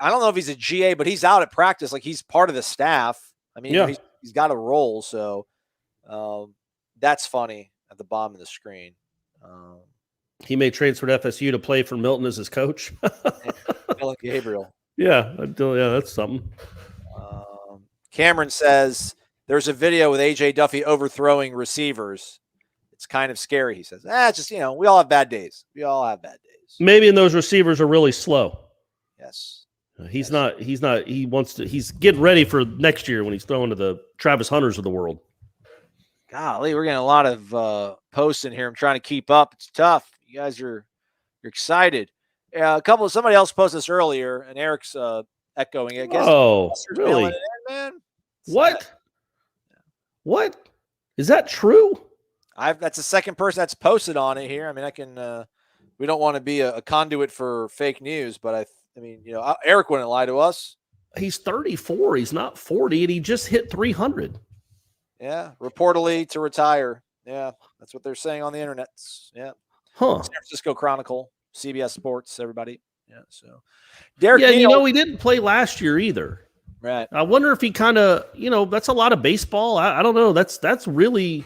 I don't know if he's a GA, but he's out at practice. Like, he's part of the staff. I mean, yeah. He's got a role. So that's funny at the bottom of the screen. He may transfer to FSU to play for Milton as his coach. Dylan Gabriel. Yeah, that's something. Cameron says there's a video with AJ Duffy overthrowing receivers. It's kind of scary, he says. It's just, we all have bad days. days. Maybe those receivers are really slow. Yes. He's getting ready for next year when he's throwing to the Travis Hunters of the world. Golly, we're getting a lot of posts in here. I'm trying to keep up. It's tough. You guys you're excited. Somebody else posted this earlier, and Eric's echoing it. Oh, really? Man. What? Is that true? That's the second person that's posted on it here. I mean, I can. We don't want to be a conduit for fake news, but I mean, Eric wouldn't lie to us. He's 34. He's not 40, and he just hit 300. Yeah, reportedly to retire. Yeah, that's what they're saying on the internet. Yeah. Huh. San Francisco Chronicle, CBS Sports, everybody. Yeah, so. Derek Neal, he didn't play last year either. Right. I wonder if he kind of, that's a lot of baseball. I don't know. That's really,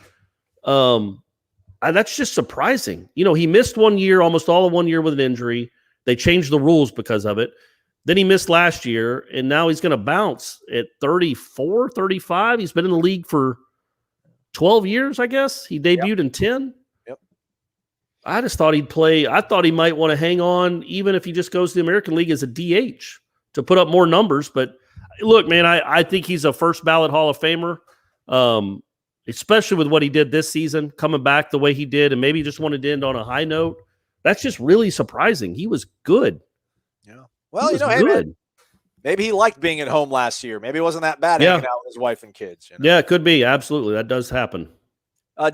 that's just surprising. He missed 1 year, almost all of 1 year with an injury. They changed the rules because of it. Then he missed last year, and now he's going to bounce at 34, 35. He's been in the league for 12 years, I guess. He debuted in 10. Yep. I just thought he'd play. I thought he might want to hang on, even if he just goes to the American League as a DH to put up more numbers. But look, man, I think he's a first ballot Hall of Famer, especially with what he did this season, coming back the way he did, and maybe just wanted to end on a high note. That's just really surprising. He was good. Yeah. Well, hey, man, maybe he liked being at home last year. Maybe it wasn't that bad hanging out with his wife and kids. Yeah, it could be. Absolutely. That does happen.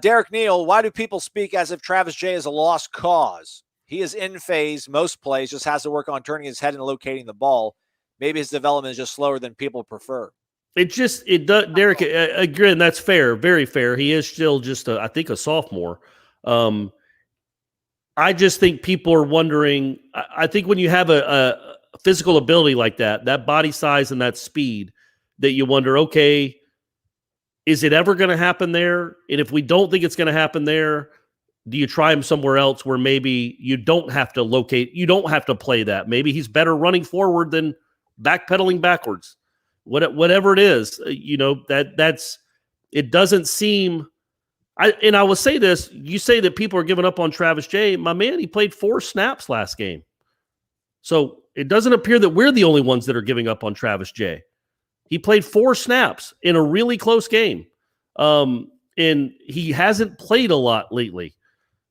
Derek Neal, why do people speak as if Travis Jay is a lost cause? He is in phase most plays, just has to work on turning his head and locating the ball. Maybe his development is just slower than people prefer. It does, Derek, again, that's fair, very fair. He is still just, I think, a sophomore. I just think people are wondering, I think when you have a physical ability like that body size and that speed, that you wonder, okay, is it ever going to happen there? And if we don't think it's going to happen there, do you try him somewhere else where maybe you don't have to locate, you don't have to play that? Maybe he's better running forward than backpedaling backwards. Whatever it is, that's it doesn't seem. I will say this: you say that people are giving up on Travis Jay. My man, he played 4 snaps last game, so it doesn't appear that we're the only ones that are giving up on Travis Jay. He played 4 snaps in a really close game, and and he hasn't played a lot lately.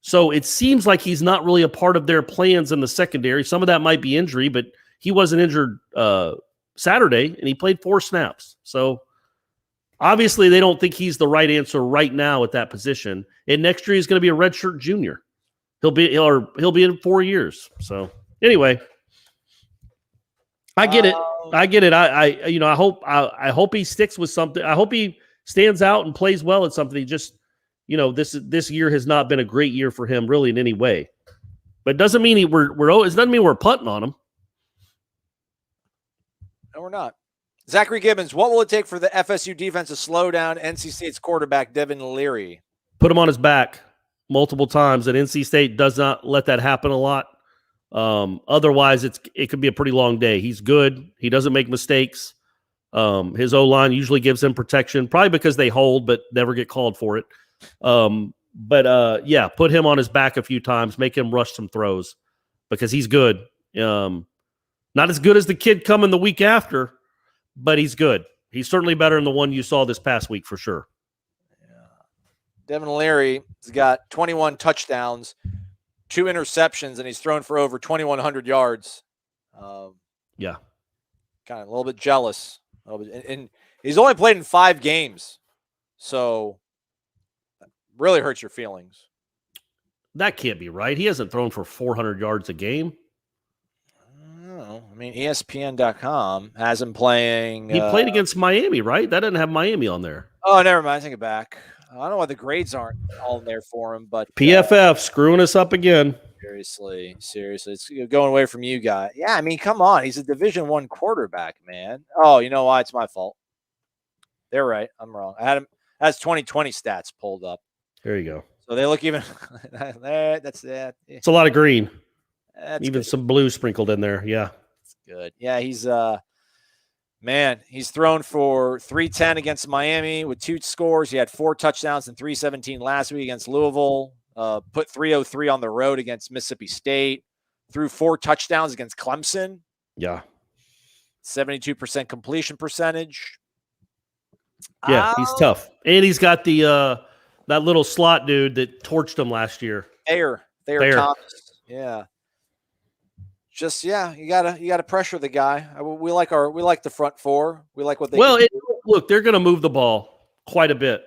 So it seems like he's not really a part of their plans in the secondary. Some of that might be injury, but he wasn't injured Saturday, and he played 4 snaps. So obviously they don't think he's the right answer right now at that position. And next year he's going to be a redshirt junior. He'll be in 4 years. So anyway, I get it. I get it. I hope he sticks with something. I hope he stands out and plays well at something. He just, this year has not been a great year for him really in any way. But it doesn't mean it doesn't mean we're punting on him. No, we're not. Zachary Gibbons, what will it take for the FSU defense to slow down NC State's quarterback, Devin Leary? Put him on his back multiple times, and NC State does not let that happen a lot. Otherwise, it could be a pretty long day. He's good. He doesn't make mistakes. His O-line usually gives him protection, probably because they hold but never get called for it. Yeah, put him on his back a few times, make him rush some throws because he's good. Not as good as the kid coming the week after, but he's good. He's certainly better than the one you saw this past week for sure. Devin Leary has got 21 touchdowns, 2 interceptions, and he's thrown for over 2,100 yards. Yeah. Kind of a little bit jealous. And he's only played in 5 games. So that really hurts your feelings. That can't be right. He hasn't thrown for 400 yards a game. I mean, ESPN.com has him playing. He played against Miami, right? That doesn't have Miami on there. Oh, never mind. Take it back. I don't know why the grades aren't all in there for him, but PFF screwing us up again. Seriously, it's going away from you guys. Yeah, I mean, come on. He's a Division I quarterback, man. Oh, you know why? It's my fault. They're right. I'm wrong. I had him as 2020 stats pulled up. There you go. So they look even. That's that. It's a lot of green. That's even good. some blue sprinkled in there. Yeah. That's good. Yeah, he's he's thrown for 310 against Miami with 2 scores. He had 4 touchdowns and 317 last week against Louisville. Put 303 on the road against Mississippi State. Threw 4 touchdowns against Clemson. Yeah. 72% completion percentage. Yeah, he's tough. And he's got the that little slot dude that torched him last year. Thayer Thomas. Yeah. Just you gotta pressure the guy. We like the front 4. We like what they. Well, look, they're going to move the ball quite a bit.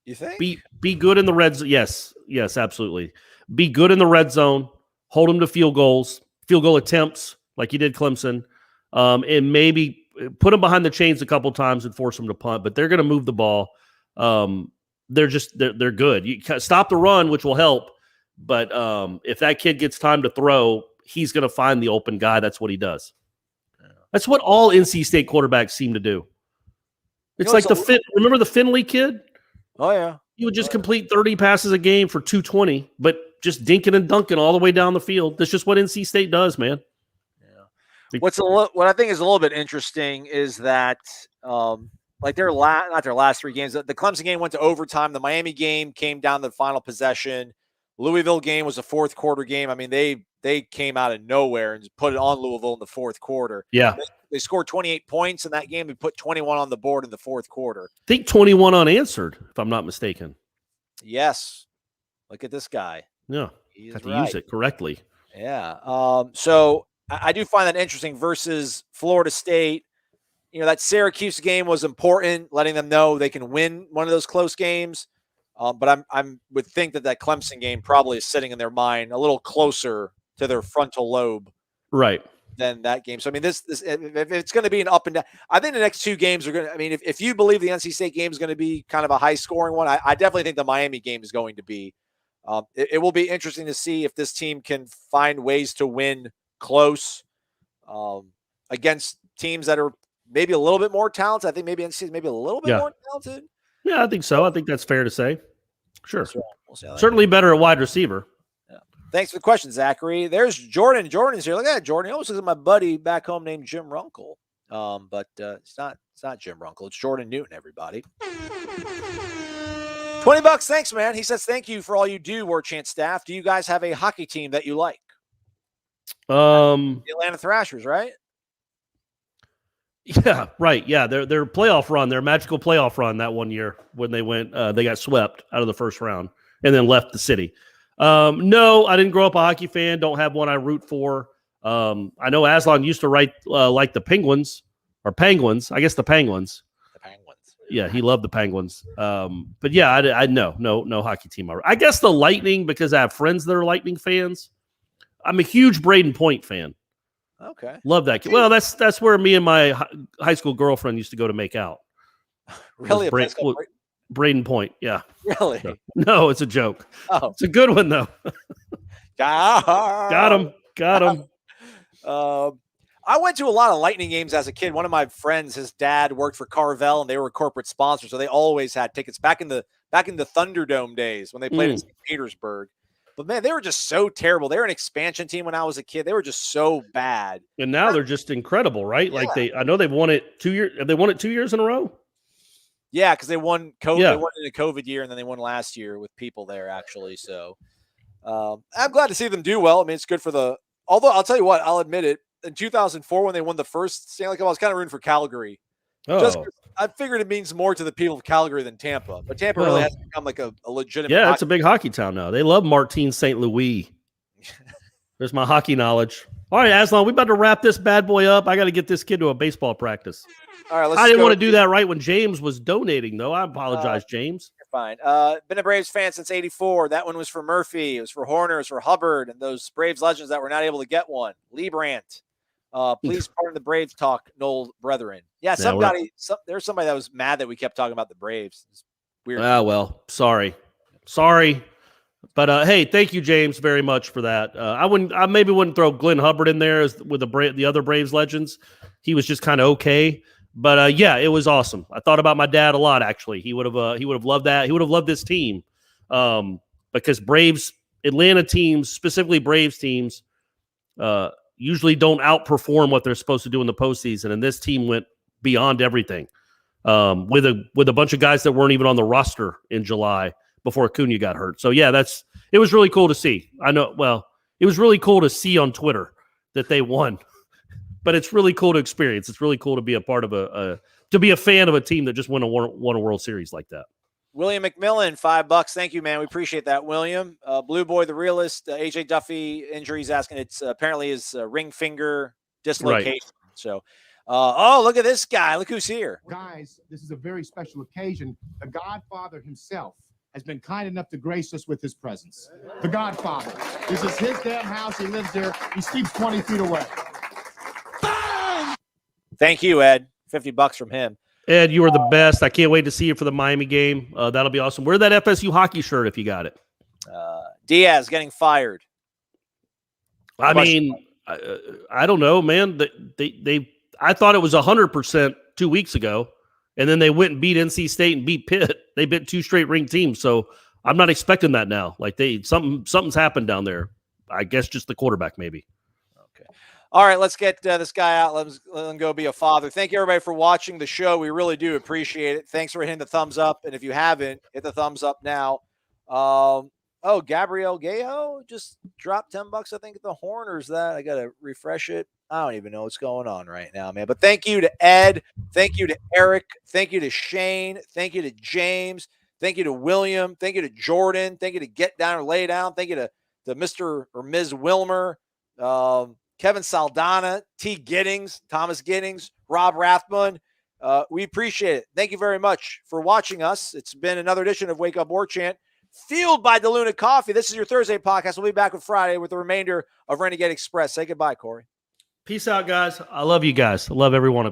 You think? Be good in the red zone. Yes, absolutely. Be good in the red zone. Hold them to field goal attempts like you did Clemson, and maybe put them behind the chains a couple times and force them to punt. But they're going to move the ball. They're good. You stop the run, which will help. But if that kid gets time to throw, he's going to find the open guy. That's what he does. That's what all NC State quarterbacks seem to do. It's like remember the Finley kid? Oh, yeah. He would just complete 30 passes a game for 220, but just dinking and dunking all the way down the field. That's just what NC State does, man. Yeah. What I think is a little bit interesting is that not their last 3 games. The Clemson game went to overtime. The Miami game came down to the final possession. Louisville game was a 4th quarter game. I mean, they came out of nowhere and put it on Louisville in the 4th quarter. Yeah. They scored 28 points in that game. They put 21 on the board in the 4th quarter. I think 21 unanswered, if I'm not mistaken. Yes. Look at this guy. Yeah. Got to use it correctly. Yeah. So I do find that interesting versus Florida State. That Syracuse game was important, letting them know they can win one of those close games. But I would think that Clemson game probably is sitting in their mind a little closer to their frontal lobe, right, than that game. So I mean, this if it's going to be an up and down, I think the next 2 games are going to. I mean, if you believe the NC State game is going to be kind of a high scoring one, I definitely think the Miami game is going to be. It will be interesting to see if this team can find ways to win close against teams that are maybe a little bit more talented. I think maybe NC State is maybe a little bit more talented. Yeah, I think so. I think that's fair to say. Sure. We'll see certainly better at wide receiver. Yeah. Thanks for the question, Zachary. There's Jordan. Jordan's here. Look at that, Jordan. He almost looks like my buddy back home named Jim Runkle. But it's not Jim Runkle. It's Jordan Newton, everybody. $20. Thanks, man. He says, thank you for all you do, Warchant staff. Do you guys have a hockey team that you like? The Atlanta Thrashers, right? Yeah, right. Yeah, their playoff run, their magical playoff run that one year when they went, they got swept out of the first round and then left the city. No, I didn't grow up a hockey fan. Don't have one I root for. I know Aslan used to write like the Penguins or Penguins. I guess the Penguins. The Penguins. Yeah, he loved the Penguins. But yeah, I no hockey team. I guess the Lightning because I have friends that are Lightning fans. I'm a huge Braden Point fan. Okay. Love that kid. Well, that's where me and my high school girlfriend used to go to make out. Really? Braden Point, yeah. Really? No, it's a joke. Oh. It's a good one, though. Got him. I went to a lot of Lightning games as a kid. One of my friends, his dad worked for Carvel, and they were a corporate sponsor, so they always had tickets back in the Thunderdome days when they played in St. Petersburg. But man, they were just so terrible. They were an expansion team when I was a kid. They were just so bad. And now they're just incredible, right? Yeah. Like I know they've won it 2 years. Have they won it 2 years in a row? Yeah, because they won COVID. Yeah. They won in a COVID year, and then they won last year with people there actually. So I'm glad to see them do well. I mean, it's good for the. Although I'll tell you what, I'll admit it. In 2004, when they won the first Stanley Cup, I was kind of rooting for Calgary. Just 'cause I figured it means more to the people of Calgary than Tampa. But Tampa really has become like a legitimate. Yeah, it's a big hockey town now. They love Martin St. Louis. There's my hockey knowledge. All right, Aslan, we about to wrap this bad boy up. I got to get this kid to a baseball practice. All right, I didn't want to do that right when James was donating, though. I apologize, James. You're fine. Been a Braves fan since '84. That one was for Murphy. It was for Horner. It was for Hubbard and those Braves legends that were not able to get one. Lee Brandt. Please pardon the Braves talk, Noel brethren. Yeah, there's somebody that was mad that we kept talking about the Braves. It's weird. Well, sorry. But hey, thank you, James, very much for that. I maybe wouldn't throw Glenn Hubbard in there as with the other Braves legends. He was just kind of okay. But yeah, it was awesome. I thought about my dad a lot. Actually, he would have loved that. He would have loved this team because Atlanta teams, specifically Braves teams, usually don't outperform what they're supposed to do in the postseason. And this team went beyond everything with a bunch of guys that weren't even on the roster in July before Acuna got hurt. So yeah, it was really cool to see. I know. Well, it was really cool to see on Twitter that they won, but it's really cool to experience. It's really cool to be a part of to be a fan of a team that just won a World Series like that. William McMillan, $5. Thank you, man. We appreciate that, William. Blue Boy, the realist. AJ Duffy injuries asking. It's apparently his ring finger dislocation. Right. So, look at this guy. Look who's here. Guys, this is a very special occasion. The Godfather himself has been kind enough to grace us with his presence. The Godfather. This is his damn house. He lives there. He sleeps 20 feet away. Thank you, Ed. $50 from him. Ed, you are the best. I can't wait to see you for the Miami game. That'll be awesome. Wear that FSU hockey shirt if you got it. Diaz getting fired. I don't know, man. I thought it was 100% 2 weeks ago, and then they went and beat NC State and beat Pitt. They beat 2 straight ranked teams, so I'm not expecting that now. Like something's happened down there. I guess just the quarterback, maybe. All right, let's get this guy out. Let him go be a father. Thank you, everybody, for watching the show. We really do appreciate it. Thanks for hitting the thumbs up. And if you haven't, hit the thumbs up now. Gabrielle Gayo just dropped $10, I think, at the Horners. That I got to refresh it. I don't even know what's going on right now, man. But thank you to Ed. Thank you to Eric. Thank you to Shane. Thank you to James. Thank you to William. Thank you to Jordan. Thank you to Get Down or Lay Down. Thank you to Mr. or Ms. Wilmer. Kevin Saldana, T. Giddings, Thomas Giddings, Rob Rathbun. We appreciate it. Thank you very much for watching us. It's been another edition of Wake Up Warchant, fueled by DeLuna Coffee. This is your Thursday podcast. We'll be back on Friday with the remainder of Renegade Express. Say goodbye, Corey. Peace out, guys. I love you guys. I love every one of you.